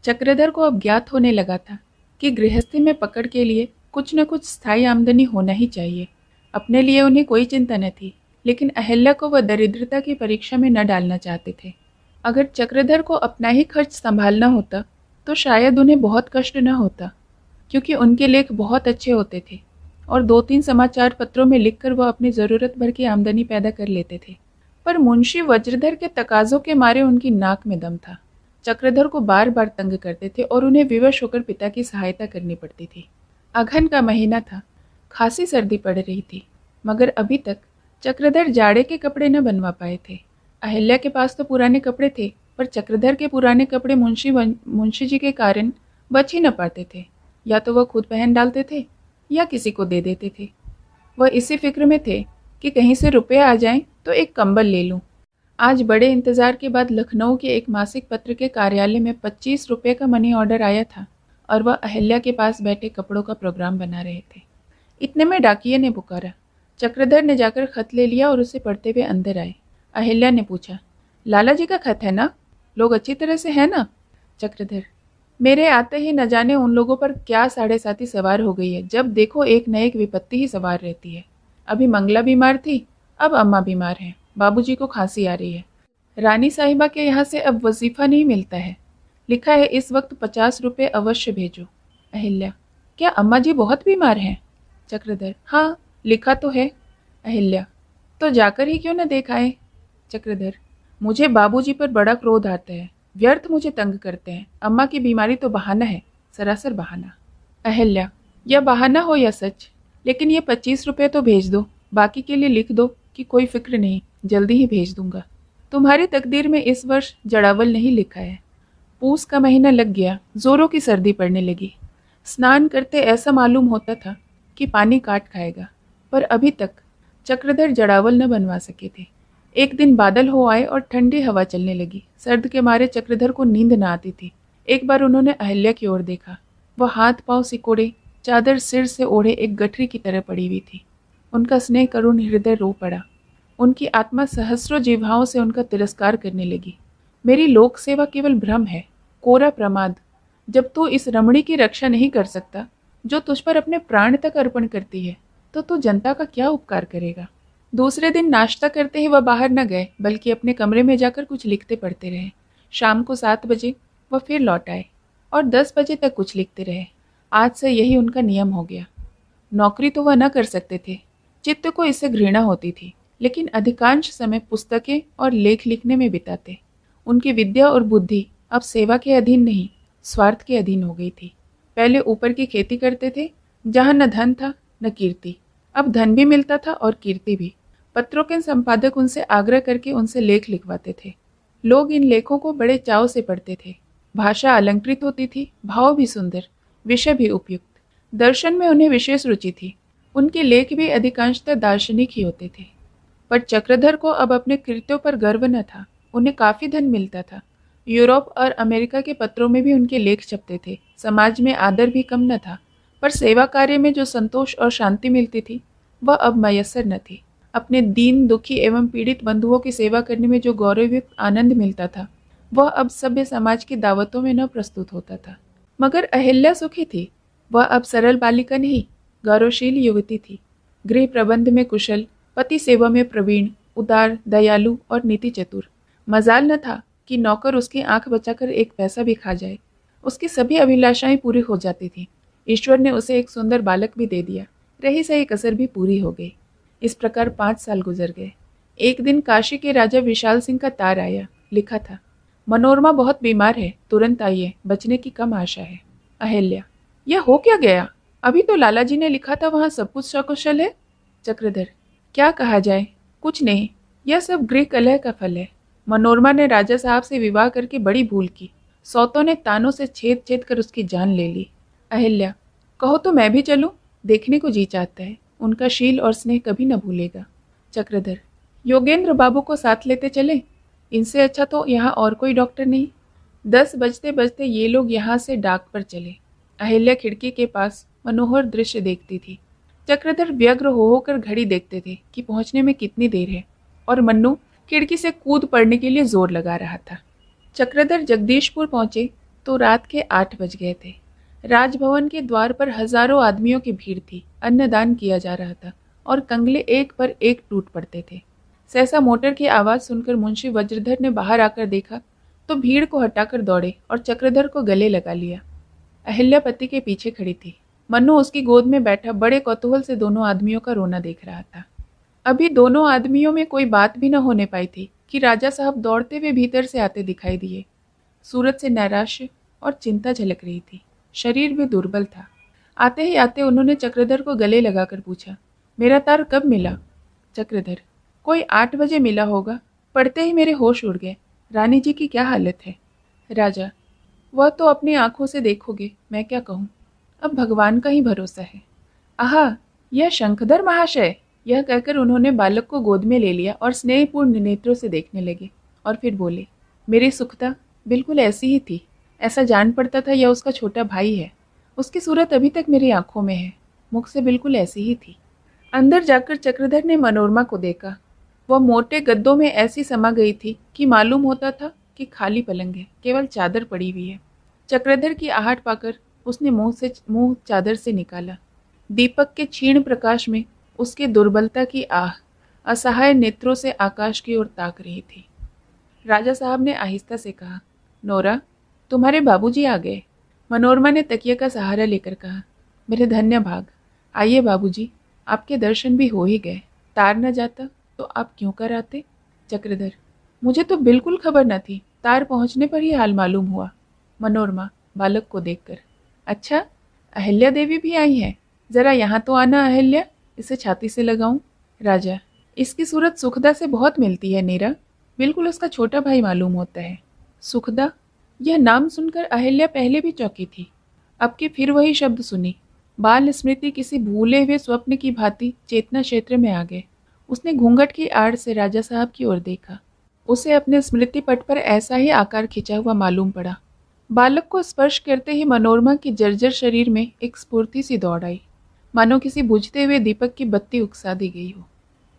[SPEAKER 1] चक्रधर को अब ज्ञात होने लगा था कि गृहस्थी में पकड़ के लिए कुछ न कुछ स्थायी आमदनी होना ही चाहिए। अपने लिए उन्हें कोई चिंता न थी, लेकिन अहिल्या को वह दरिद्रता की परीक्षा में न डालना चाहते थे। अगर चक्रधर को अपना ही खर्च संभालना होता तो शायद उन्हें बहुत कष्ट न होता, क्योंकि उनके लेख बहुत अच्छे होते थे और 2-3 समाचार पत्रों में लिखकर वह अपनी ज़रूरत भर की आमदनी पैदा कर लेते थे। पर मुंशी वज्रधर के तकाज़ों के मारे उनकी नाक में दम था। चक्रधर को बार बार तंग करते थे और उन्हें विवश होकर पिता की सहायता करनी पड़ती थी। अघन का महीना था, खासी सर्दी पड़ रही थी, मगर अभी तक चक्रधर जाड़े के कपड़े न बनवा पाए थे। अहिल्या के पास तो पुराने कपड़े थे, पर चक्रधर के पुराने कपड़े मुंशी जी के कारण बच ही न पाते थे। या तो वह खुद पहन डालते थे या किसी को दे देते थे। वह इसी फिक्र में थे कि कहीं से रुपये आ जाएं तो एक कंबल ले लूं। आज बड़े इंतज़ार के बाद लखनऊ के एक मासिक पत्र के कार्यालय में 25 रुपये का मनी ऑर्डर आया था और वह अहिल्या के पास बैठे कपड़ों का प्रोग्राम बना रहे थे। इतने में डाकिये ने पुकारा। चक्रधर ने जाकर खत ले लिया और उसे पढ़ते हुए अंदर आए। अहिल्या ने पूछा, लाला जी का खत है ना? लोग अच्छी तरह से है ना? चक्रधर, मेरे आते ही न जाने उन लोगों पर क्या साढ़े साथी सवार हो गई है। जब देखो एक न एक विपत्ति ही सवार रहती है। अभी मंगला बीमार थी, अब अम्मा बीमार हैं, बाबूजी को खांसी आ रही है। रानी साहिबा के यहाँ से अब वजीफा नहीं मिलता है। लिखा है इस वक्त 50 रुपये अवश्य भेजो। अहिल्या, क्या अम्मा जी बहुत बीमार हैं? चक्रधर, हाँ, लिखा तो है। अहिल्या, तो जाकर ही क्यों न देख आए? चक्रधर, मुझे बाबूजी पर बड़ा क्रोध आता है, व्यर्थ मुझे तंग करते हैं। अम्मा की बीमारी तो बहाना है, सरासर बहाना। अहिल्या, या बहाना हो या सच, लेकिन ये 25 रुपये तो भेज दो। बाकी के लिए लिख दो कि कोई फिक्र नहीं, जल्दी ही भेज दूंगा। तुम्हारी तकदीर में इस वर्ष जड़ावल नहीं लिखा है। पूस का महीना लग गया, जोरों की सर्दी पड़ने लगी। स्नान करते ऐसा मालूम होता था कि पानी काट खाएगा, पर अभी तक चक्रधर जड़ावल न बनवा सके थे। एक दिन बादल हो आए और ठंडी हवा चलने लगी। सर्द के मारे चक्रधर को नींद न आती थी। एक बार उन्होंने अहिल्या की ओर देखा। वह हाथ पांव सिकोड़े चादर सिर से ओढ़े एक गठरी की तरह पड़ी हुई थी। उनका स्नेह करुण हृदय रो पड़ा। उनकी आत्मा सहस्रों जिह्वाओं से उनका तिरस्कार करने लगी। मेरी लोक सेवा केवल भ्रम है, कोरा प्रमाद। जब तू इस रमणी की रक्षा नहीं कर सकता, जो तुझ पर अपने प्राण तक अर्पण करती है, तो तू जनता का क्या उपकार करेगा। दूसरे दिन नाश्ता करते ही वह बाहर न गए, बल्कि अपने कमरे में जाकर कुछ लिखते पढ़ते रहे। शाम को 7 बजे वह फिर लौट आए और 10 बजे तक कुछ लिखते रहे। आज से यही उनका नियम हो गया। नौकरी तो वह न कर सकते थे, चित्त को इससे घृणा होती थी, लेकिन अधिकांश समय पुस्तकें और लेख लिखने में बिताते। उनकी विद्या और बुद्धि अब सेवा के अधीन नहीं, स्वार्थ के अधीन हो गई थी। पहले ऊपर की खेती करते थे, जहाँ न धन था न कीर्ति। अब धन भी मिलता था और कीर्ति भी। पत्रों के संपादक उनसे आग्रह करके उनसे लेख लिखवाते थे। लोग इन लेखों को बड़े चाव से पढ़ते थे। भाषा अलंकृत होती थी, भाव भी सुंदर, विषय भी उपयुक्त। दर्शन में उन्हें विशेष रुचि थी। उनके लेख भी अधिकांशतः दार्शनिक ही होते थे। पर चक्रधर को अब अपने कृत्यों पर गर्व न था। उन्हें काफी धन मिलता था। यूरोप और अमेरिका के पत्रों में भी उनके लेख छपते थे। समाज में आदर भी कम न था, पर सेवा कार्य में जो संतोष और शांति मिलती थी, वह अब मयस्सर न थी। अपने दीन, दुखी एवं पीड़ित बंधुओं की सेवा करने में जो गौरवयुक्त आनंद मिलता था, वह अब सभ्य समाज की दावतों में न प्रस्तुत होता था। मगर अहिल्या सुखी थी। वह अब सरल बालिका नहीं, गौरवशील युवती थी। गृह प्रबंध में कुशल, पति सेवा में प्रवीण, उदार, दयालु और नीति चतुर। मजाल न था कि नौकर उसकी आंख बचाकर एक पैसा भी खा जाए। उसकी सभी अभिलाषाएं पूरी हो जाती थी। ईश्वर ने उसे एक सुंदर बालक भी दे दिया। रही सही कसर भी पूरी हो गई। इस प्रकार 5 साल गुजर गए। एक दिन काशी के राजा विशाल सिंह का तार आया। लिखा था, मनोरमा बहुत बीमार है, तुरंत आइए, बचने की कम आशा है। अहिल्या, यह हो क्या गया? अभी तो लाला जी ने लिखा था वहां सब कुछ सकुशल है। चक्रधर, क्या कहा जाए, कुछ नहीं, यह सब गृह कलह का फल है। मनोरमा ने राजा साहब से विवाह करके बड़ी भूल की। सौतों ने तानों से छेद छेद कर उसकी जान ले ली। अहिल्या, कहो तो मैं भी चलूं, देखने को जी चाहता है। उनका शील और स्नेह कभी न भूलेगा। चक्रधर, योगेंद्र बाबू को साथ लेते चले, इनसे अच्छा तो यहाँ और कोई डॉक्टर नहीं। 10 बजते बजते ये लोग यहाँ से डाक पर चले। अहिल्या खिड़की के पास मनोहर दृश्य देखती थी। चक्रधर व्यग्र हो होकर घड़ी देखते थे कि पहुंचने में कितनी देर है, और मन्नू खिड़की से कूद पड़ने के लिए जोर लगा रहा था। चक्रधर जगदीशपुर पहुंचे तो रात के 8 बज गए थे। राजभवन के द्वार पर हजारों आदमियों की भीड़ थी। अन्नदान किया जा रहा था और कंगले एक पर एक टूट पड़ते थे। सहसा मोटर की आवाज सुनकर मुंशी वज्रधर ने बाहर आकर देखा तो भीड़ को हटाकर दौड़े और चक्रधर को गले लगा लिया। अहिल्या पति के पीछे खड़ी थी। मन्नू उसकी गोद में बैठा बड़े कौतूहल से दोनों आदमियों का रोना देख रहा था। अभी दोनों आदमियों में कोई बात भी न होने पाई थी कि राजा साहब दौड़ते हुए भीतर से आते दिखाई दिए। सूरत से नैराश्य और चिंता झलक रही थी। शरीर भी दुर्बल था। आते ही आते उन्होंने चक्रधर को गले लगाकर पूछा, मेरा तार कब मिला? चक्रधर, कोई 8 बजे मिला होगा। पढ़ते ही मेरे होश उड़ गए। रानी जी की क्या हालत है? राजा, वह तो अपनी आंखों से देखोगे, मैं क्या कहूँ। अब भगवान का ही भरोसा है। आहा, यह शंखधर महाशय। यह कहकर उन्होंने बालक को गोद में ले लिया और स्नेहपूर्ण नेत्रों से देखने लगे और फिर बोले, मेरी सुखता बिल्कुल ऐसी ही थी। ऐसा जान पड़ता था यह उसका छोटा भाई है। उसकी सूरत अभी तक मेरी आंखों में है। मुख से बिल्कुल ऐसी ही थी। अंदर जाकर चक्रधर ने मनोरमा को देखा। वह मोटे गद्दों में ऐसी समा गई थी कि मालूम होता था कि खाली पलंग है, केवल चादर पड़ी हुई है। चक्रधर की आहट पाकर उसने मुंह चादर से निकाला। दीपक के क्षीण प्रकाश में उसकी दुर्बलता की आह असहाय नेत्रों से आकाश की ओर ताक रही थी। राजा साहब ने आहिस्ता से कहा, नोरा, तुम्हारे बाबूजी आ गए। मनोरमा ने तकिया का सहारा लेकर कहा, मेरे धन्य भाग। आइए बाबूजी, आपके दर्शन भी हो ही गए। तार न जाता तो आप क्यों कर आते? चक्रधर, मुझे तो बिल्कुल खबर न थी। तार पहुंचने पर ही हाल मालूम हुआ। मनोरमा बालक को देखकर, अच्छा, अहिल्या देवी भी आई है। जरा यहाँ तो आना अहिल्या, इसे छाती से लगाऊं। राजा, इसकी सूरत सुखदा से बहुत मिलती है नीरा। बिल्कुल उसका छोटा भाई मालूम होता है। सुखदा, यह नाम सुनकर अहिल्या पहले भी चौंकी थी। अब की फिर वही शब्द सुनी। बाल स्मृति किसी भूले हुए स्वप्न की भांति चेतना क्षेत्र में आ गए। उसने घूंघट की आड़ से राजा साहब की ओर देखा। उसे अपने स्मृति पट पर ऐसा ही आकार खिंचा हुआ मालूम पड़ा। बालक को स्पर्श करते ही मनोरमा की जर्जर शरीर में एक स्फूर्ति सी दौड़ आई, मानो किसी बुझते हुए दीपक की बत्ती उकसा दी गई हो।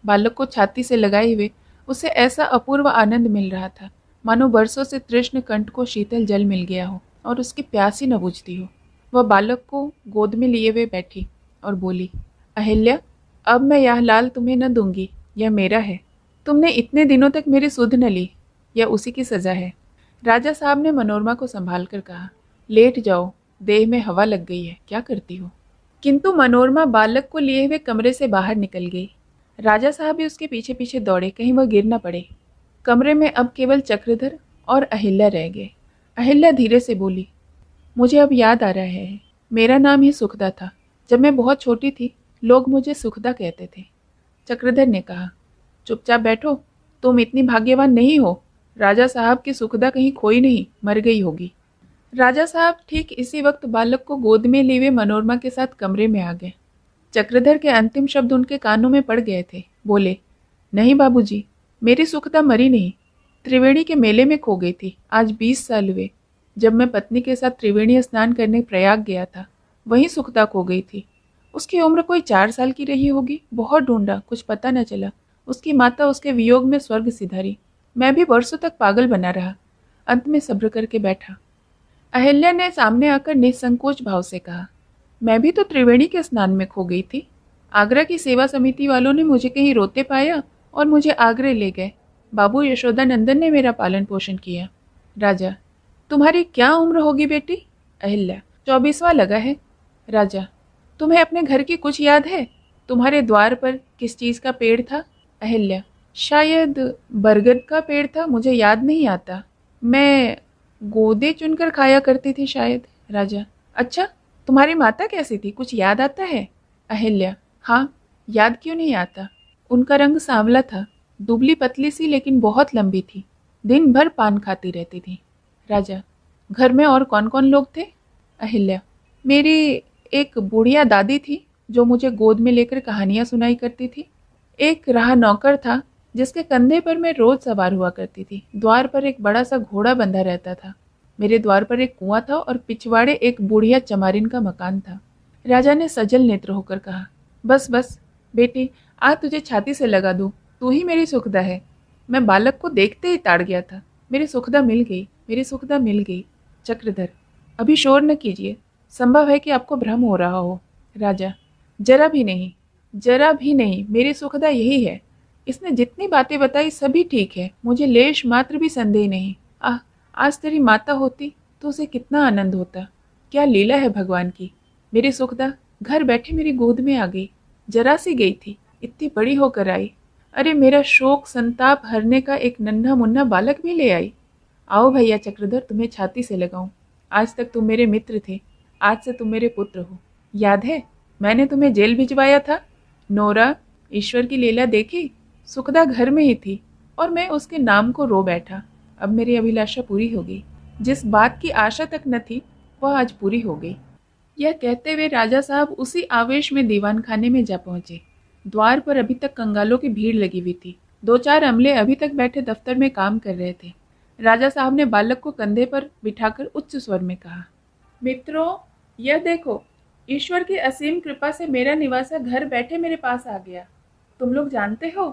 [SPEAKER 1] बालक को छाती से लगाए हुए उसे ऐसा अपूर्व आनंद मिल रहा था, मानो बरसों से तृष्ण कंठ को शीतल जल मिल गया हो और उसकी प्यास ही न बुझती हो। वह बालक को गोद में लिए हुए बैठी और बोली, अहिल्या, अब मैं यह लाल तुम्हें न दूंगी, यह मेरा है। तुमने इतने दिनों तक मेरी सुध न ली, यह उसी की सजा है। राजा साहब ने मनोरमा को संभाल कर कहा, लेट जाओ, देह में हवा लग गई है, क्या करती हो। किंतु मनोरमा बालक को लिए हुए कमरे से बाहर निकल गई। राजा साहब भी उसके पीछे पीछे दौड़े, कहीं वह गिर न पड़े। कमरे में अब केवल चक्रधर और अहिल्या रह गए। अहिल्या धीरे से बोली, मुझे अब याद आ रहा है, मेरा नाम ही सुखदा था। जब मैं बहुत छोटी थी लोग मुझे सुखदा कहते थे। चक्रधर ने कहा, चुपचाप बैठो, तुम इतनी भाग्यवान नहीं हो। राजा साहब की सुखदा कहीं खोई नहीं, मर गई होगी। राजा साहब ठीक इसी वक्त बालक को गोद में लिए हुए मनोरमा के साथ कमरे में आ गए। चक्रधर के अंतिम शब्द उनके कानों में पड़ गए थे। बोले, नहीं बाबूजी, मेरी सुखदा मरी नहीं, त्रिवेणी के मेले में खो गई थी। आज 20 साल हुए। जब मैं पत्नी के साथ त्रिवेणी स्नान करने प्रयाग गया था, वहीं सुखदा खो गई थी। उसकी उम्र कोई 4 साल की रही होगी। बहुत ढूंढा, कुछ पता न चला। उसकी माता उसके वियोग में स्वर्ग सिधारी। मैं भी वर्षों तक पागल बना रहा, अंत में सब्र करके बैठा। अहिल्या ने सामने आकर निसंकोच भाव से कहा, मैं भी तो त्रिवेणी के स्नान में खो गई थी। आगरा की सेवा समिति वालों ने मुझे कहीं रोते पाया और मुझे आगरे ले गए। बाबू यशोदानंदन ने मेरा पालन पोषण किया। राजा, तुम्हारी क्या उम्र होगी बेटी। अहिल्या, 24वां लगा है। राजा, तुम्हें अपने घर की कुछ याद है। तुम्हारे द्वार पर किस चीज का पेड़ था। अहिल्या, शायद बरगद का पेड़ था, मुझे याद नहीं आता। मैं गोदे चुनकर खाया करती थी शायद। राजा, अच्छा, तुम्हारी माता कैसी थी, कुछ याद आता है। अहिल्या, हाँ, याद क्यों नहीं आता। उनका रंग सांवला था, दुबली पतली सी लेकिन बहुत लंबी थी। दिन भर पान खाती रहती थी। राजा, घर में और कौन कौन लोग थे। अहिल्या, मेरी एक बुढ़िया दादी थी जो मुझे गोद में लेकर कहानियां सुनाई करती थी। एक राह नौकर था जिसके कंधे पर मैं रोज सवार हुआ करती थी। द्वार पर एक बड़ा सा घोड़ा बंधा रहता था। मेरे द्वार पर एक कुआं था और पिछवाड़े एक बुढ़िया चमारिन का मकान था। राजा ने सजल नेत्र होकर कहा, बस बस बेटी, आज तुझे छाती से लगा दूं, तू ही मेरी सुखदा है। मैं बालक को देखते ही ताड़ गया था। मेरी सुखदा मिल गई, मेरी सुखदा मिल गई। चक्रधर, अभी शोर न कीजिए, संभव है कि आपको भ्रम हो रहा हो। राजा, जरा भी नहीं, जरा भी नहीं, मेरी सुखदा यही है। इसने जितनी बातें बताई सभी ठीक है, मुझे लेश मात्र भी संदेह नहीं। आह, आज तेरी माता होती तो उसे कितना आनंद होता। क्या लीला है भगवान की। मेरी सुखदा घर बैठे मेरी गोद में आ गई। जरा सी गई थी, इतनी बड़ी होकर आई। अरे मेरा शोक संताप हरने का एक नन्हा मुन्ना बालक भी ले आई। आओ भैया चक्रधर, तुम्हें छाती से लगाऊं। आज तक तुम मेरे मित्र थे, आज से तुम मेरे पुत्र हो। याद है मैंने तुम्हें जेल भिजवाया था। नोरा, ईश्वर की लीला देखी। सुखदा घर में ही थी और मैं उसके नाम को रो बैठा। अब मेरी अभिलाषा पूरी हो गई। जिस बात की आशा तक न थी वह आज पूरी हो गई। यह कहते हुए राजा साहब उसी आवेश में दीवान खाने में जा पहुंचे। द्वार पर अभी तक कंगालों की भीड़ लगी हुई थी। 2-4 अमले अभी तक बैठे दफ्तर में काम कर रहे थे। राजा साहब ने बालक को कंधे पर बिठाकर उच्च स्वर में कहा, मित्रों, यह देखो, ईश्वर की असीम कृपा से मेरा निवासा घर बैठे मेरे पास आ गया। तुम लोग जानते हो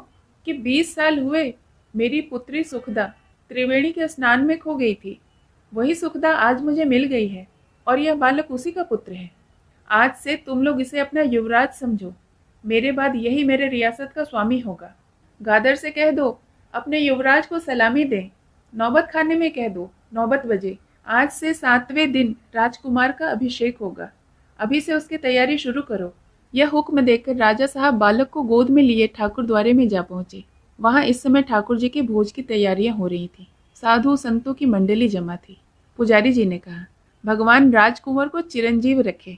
[SPEAKER 1] कि 20 साल हुए मेरी पुत्री सुखदा त्रिवेणी के स्नान में खो गई थी। वही सुखदा आज मुझे मिल गई है और यह बालक उसी का पुत्र है। आज से तुम लोग इसे अपना युवराज समझो। मेरे बाद यही मेरे रियासत का स्वामी होगा। गादर से कह दो अपने युवराज को सलामी दे। नौबत खाने में कह दो 9 बजे आज से 7वें दिन राजकुमार का अभिषेक होगा। अभी से उसकी तैयारी शुरू करो। यह हुक्म देकर राजा साहब बालक को गोद में लिए ठाकुर द्वारे में जा पहुंचे। वहां इस समय ठाकुर जी के भोज की तैयारियां हो रही थी। साधु संतों की मंडली जमा थी। पुजारी जी ने कहा, भगवान राजकुमार को चिरंजीव रखे।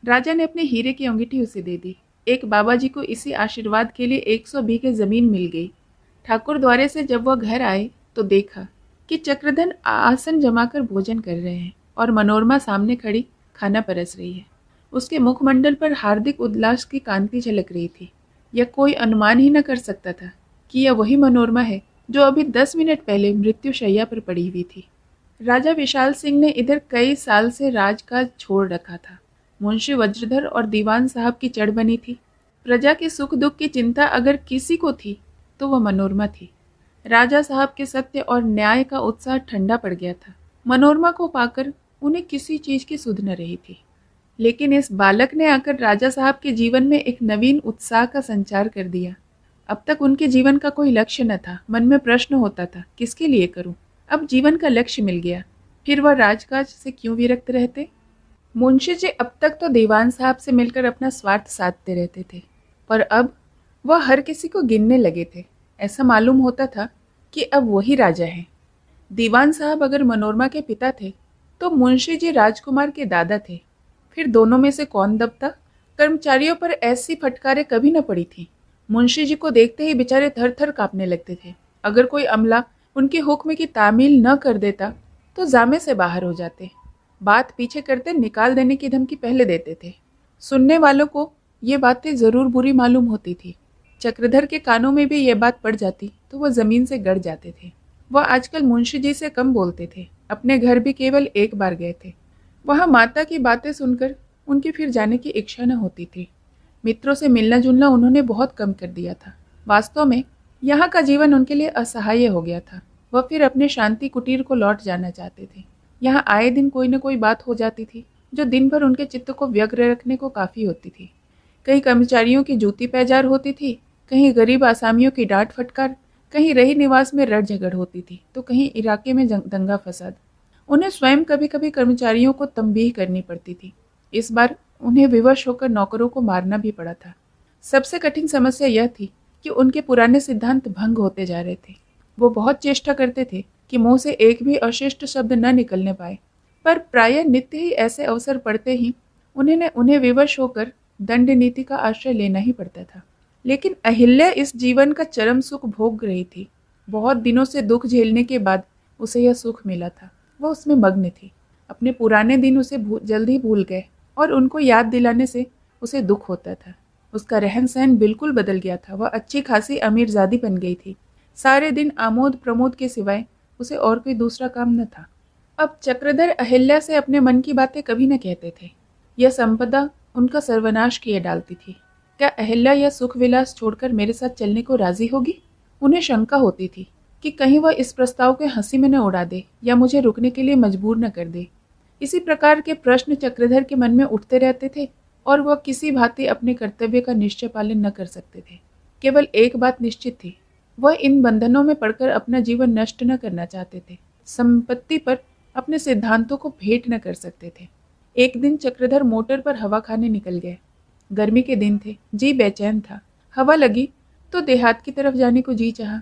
[SPEAKER 1] राजा ने अपनी हीरे की अंगूठी उसे दे दी। एक बाबा जी को इसी आशीर्वाद के लिए 100 बीघे जमीन मिल गई। ठाकुर द्वारे से जब वह घर आए तो देखा कि चक्रधन आसन जमाकर भोजन कर रहे हैं और मनोरमा सामने खड़ी खाना परस रही है। उसके मुखमंडल पर हार्दिक उल्लास की कांति झलक रही थी। यह कोई अनुमान ही न कर सकता था कि यह वही मनोरमा है जो अभी 10 मिनट पहले मृत्युशैया पर पड़ी हुई थी। राजा विशाल सिंह ने इधर कई साल से राजकाज छोड़ रखा था। मुंशी वज्रधर और दीवान साहब की चढ़ बनी थी। प्रजा के सुख दुख की चिंता अगर किसी को थी तो वह मनोरमा थी। राजा साहब के सत्य और न्याय का उत्साह ठंडा पड़ गया था। मनोरमा को पाकर उन्हें किसी चीज की सुध न रही थी, लेकिन इस बालक ने आकर राजा साहब के जीवन में एक नवीन उत्साह का संचार कर दिया। अब तक उनके जीवन का कोई लक्ष्य न था। मन में प्रश्न होता था, किसके लिए करूं? अब जीवन का लक्ष्य मिल गया, फिर वह राजकाज से क्यों विरक्त रहते? मुंशी जी अब तक तो दीवान साहब से मिलकर अपना स्वार्थ साधते रहते थे, पर अब वह हर किसी को गिनने लगे थे। ऐसा मालूम होता था कि अब वही राजा हैं। दीवान साहब अगर मनोरमा के पिता थे तो मुंशी जी राजकुमार के दादा थे। फिर दोनों में से कौन दबता? कर्मचारियों पर ऐसी फटकारें कभी न पड़ी थी। मुंशी जी को देखते ही बेचारे थर थर कांपने लगते थे। अगर कोई अमला उनके हुक्म की तामील न कर देता तो जामे से बाहर हो जाते। बात पीछे करते निकाल देने की धमकी पहले देते थे। सुनने वालों को ये बातें जरूर बुरी मालूम होती थी। चक्रधर के कानों में भी ये बात पड़ जाती तो वह जमीन से गड़ जाते थे। वह आजकल मुंशी जी से कम बोलते थे। अपने घर भी केवल एक बार गए थे। वहां माता की बातें सुनकर उनकी फिर जाने की इच्छा न होती थी। मित्रों से मिलना जुलना उन्होंने बहुत कम कर दिया था। वास्तव में यहाँ का जीवन उनके लिए असहाय हो गया था। वह फिर अपने शांति कुटीर को लौट जाना चाहते थे। यहाँ आए दिन कोई न कोई बात हो जाती थी जो दिन भर उनके चित्त को व्यग्र रखने को काफी होती थी। कहीं कर्मचारियों की जूती पैजार होती थी, कहीं गरीब आसामियों की डांट फटकार, कहीं रही निवास में रड़ झगड़ होती थी, तो कहीं इलाके में दंगा फसाद। उन्हें स्वयं कभी कभी कर्मचारियों को तंबीह करनी पड़ती थी। इस बार उन्हें विवश होकर नौकरों को मारना भी पड़ा था। सबसे कठिन समस्या यह थी कि उनके पुराने सिद्धांत भंग होते जा रहे थे। वो बहुत चेष्टा करते थे कि मुंह से एक भी अशिष्ट शब्द न निकलने पाए, पर प्रायः नित्य ही ऐसे अवसर पड़ते ही उन्हें विवश होकर दंड नीति का आश्रय लेना ही पड़ता था। लेकिन अहिल्या इस जीवन का चरम सुख भोग रही थी। बहुत दिनों से दुख झेलने के बाद उसे यह सुख मिला था। वह उसमें मग्न थी। अपने पुराने दिन उसे जल्द ही भूल गए और उनको याद दिलाने से उसे दुख होता था। उसका रहन सहन बिल्कुल बदल गया था। वह अच्छी खासी अमीरजादी बन गई थी। सारे दिन आमोद प्रमोद के सिवाय उसे और कोई दूसरा काम न था। अब चक्रधर अहिल्या से अपने मन की बातें कभी न कहते थे। यह संपदा उनका सर्वनाश किए डालती थी। क्या अहिल्या यह सुख विलास छोड़कर मेरे साथ चलने को राजी होगी? उन्हें शंका होती थी कि कहीं वह इस प्रस्ताव के हंसी में न उड़ा दे या मुझे रुकने के लिए मजबूर न कर दे। इसी प्रकार के प्रश्न चक्रधर के मन में उठते रहते थे और वह किसी भांति अपने कर्तव्य का निश्चय पालन न कर सकते थे। केवल एक बात निश्चित थी, वह इन बंधनों में पड़कर अपना जीवन नष्ट न करना चाहते थे। संपत्ति पर अपने सिद्धांतों को भेंट न कर सकते थे। एक दिन चक्रधर मोटर पर हवा खाने निकल गए। गर्मी के दिन थे, जी बेचैन था। हवा लगी तो देहात की तरफ जाने को जी चाहा।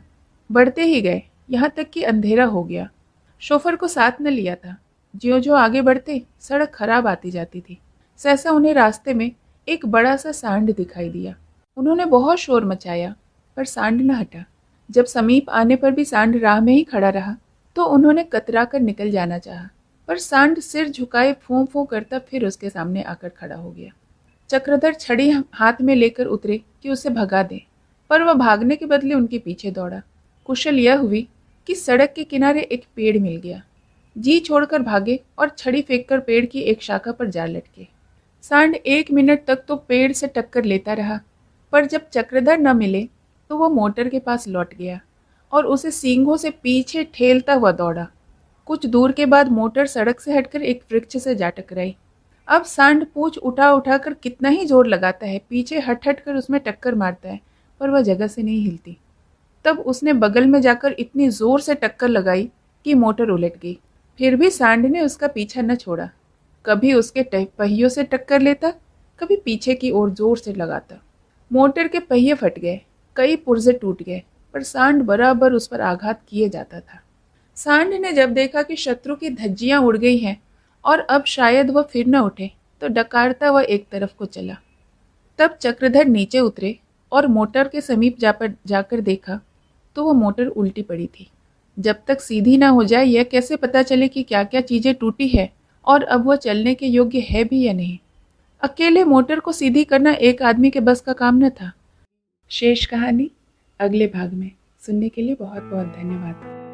[SPEAKER 1] बढ़ते ही गए, यहाँ तक कि अंधेरा हो गया। शोफर को साथ न लिया था। ज्यों ज्यों आगे बढ़ते सड़क खराब आती जाती थी। सहसा उन्हें रास्ते में एक बड़ा सा सांड दिखाई दिया। उन्होंने बहुत शोर मचाया, पर सांड न हटा। जब समीप आने पर भी सांड राह में ही खड़ा रहा तो उन्होंने कतरा कर निकल जाना चाहा, पर सांड सिर झुकाए फूं फूं करता फिर उसके सामने आकर खड़ा हो गया। चक्रधर छड़ी हाथ में लेकर उतरे कि उसे भगा दे, पर वह भागने के बदले उनके पीछे दौड़ा। कुशल यह हुई कि सड़क के किनारे एक पेड़ मिल गया। जी छोड़कर भागे और छड़ी फेंककर पेड़ की एक शाखा पर जा लटके। सांड 1 मिनट तक तो पेड़ से टक्कर लेता रहा, पर जब चक्रधर न मिले तो वह मोटर के पास लौट गया और उसे सींगों से पीछे ठेलता हुआ दौड़ा। कुछ दूर के बाद मोटर सड़क से हटकर एक वृक्ष से जा टकराई। अब सांड पूंछ उठा उठाकर कितना ही जोर लगाता है, पीछे हट हट कर उसमें टक्कर मारता है, पर वह जगह से नहीं हिलती। तब उसने बगल में जाकर इतनी जोर से टक्कर लगाई कि मोटर उलट गई। फिर भी सांड ने उसका पीछा न छोड़ा। कभी उसके पहियों से टक्कर लेता, कभी पीछे की ओर जोर से लगाता। मोटर के पहिए फट गए, कई पुर्जे टूट गए, पर सांड बराबर उस पर आघात किए जाता था। सांड ने जब देखा कि शत्रु की धज्जियां उड़ गई हैं और अब शायद वह फिर न उठे, तो डकारता वह एक तरफ को चला। तब चक्रधर नीचे उतरे और मोटर के समीप जाकर देखा तो वह मोटर उल्टी पड़ी थी। जब तक सीधी ना हो जाए यह कैसे पता चले कि क्या क्या चीजें टूटी है और अब वह चलने के योग्य है भी या नहीं। अकेले मोटर को सीधी करना एक आदमी के बस का काम न था। शेष कहानी अगले भाग में। सुनने के लिए बहुत बहुत धन्यवाद।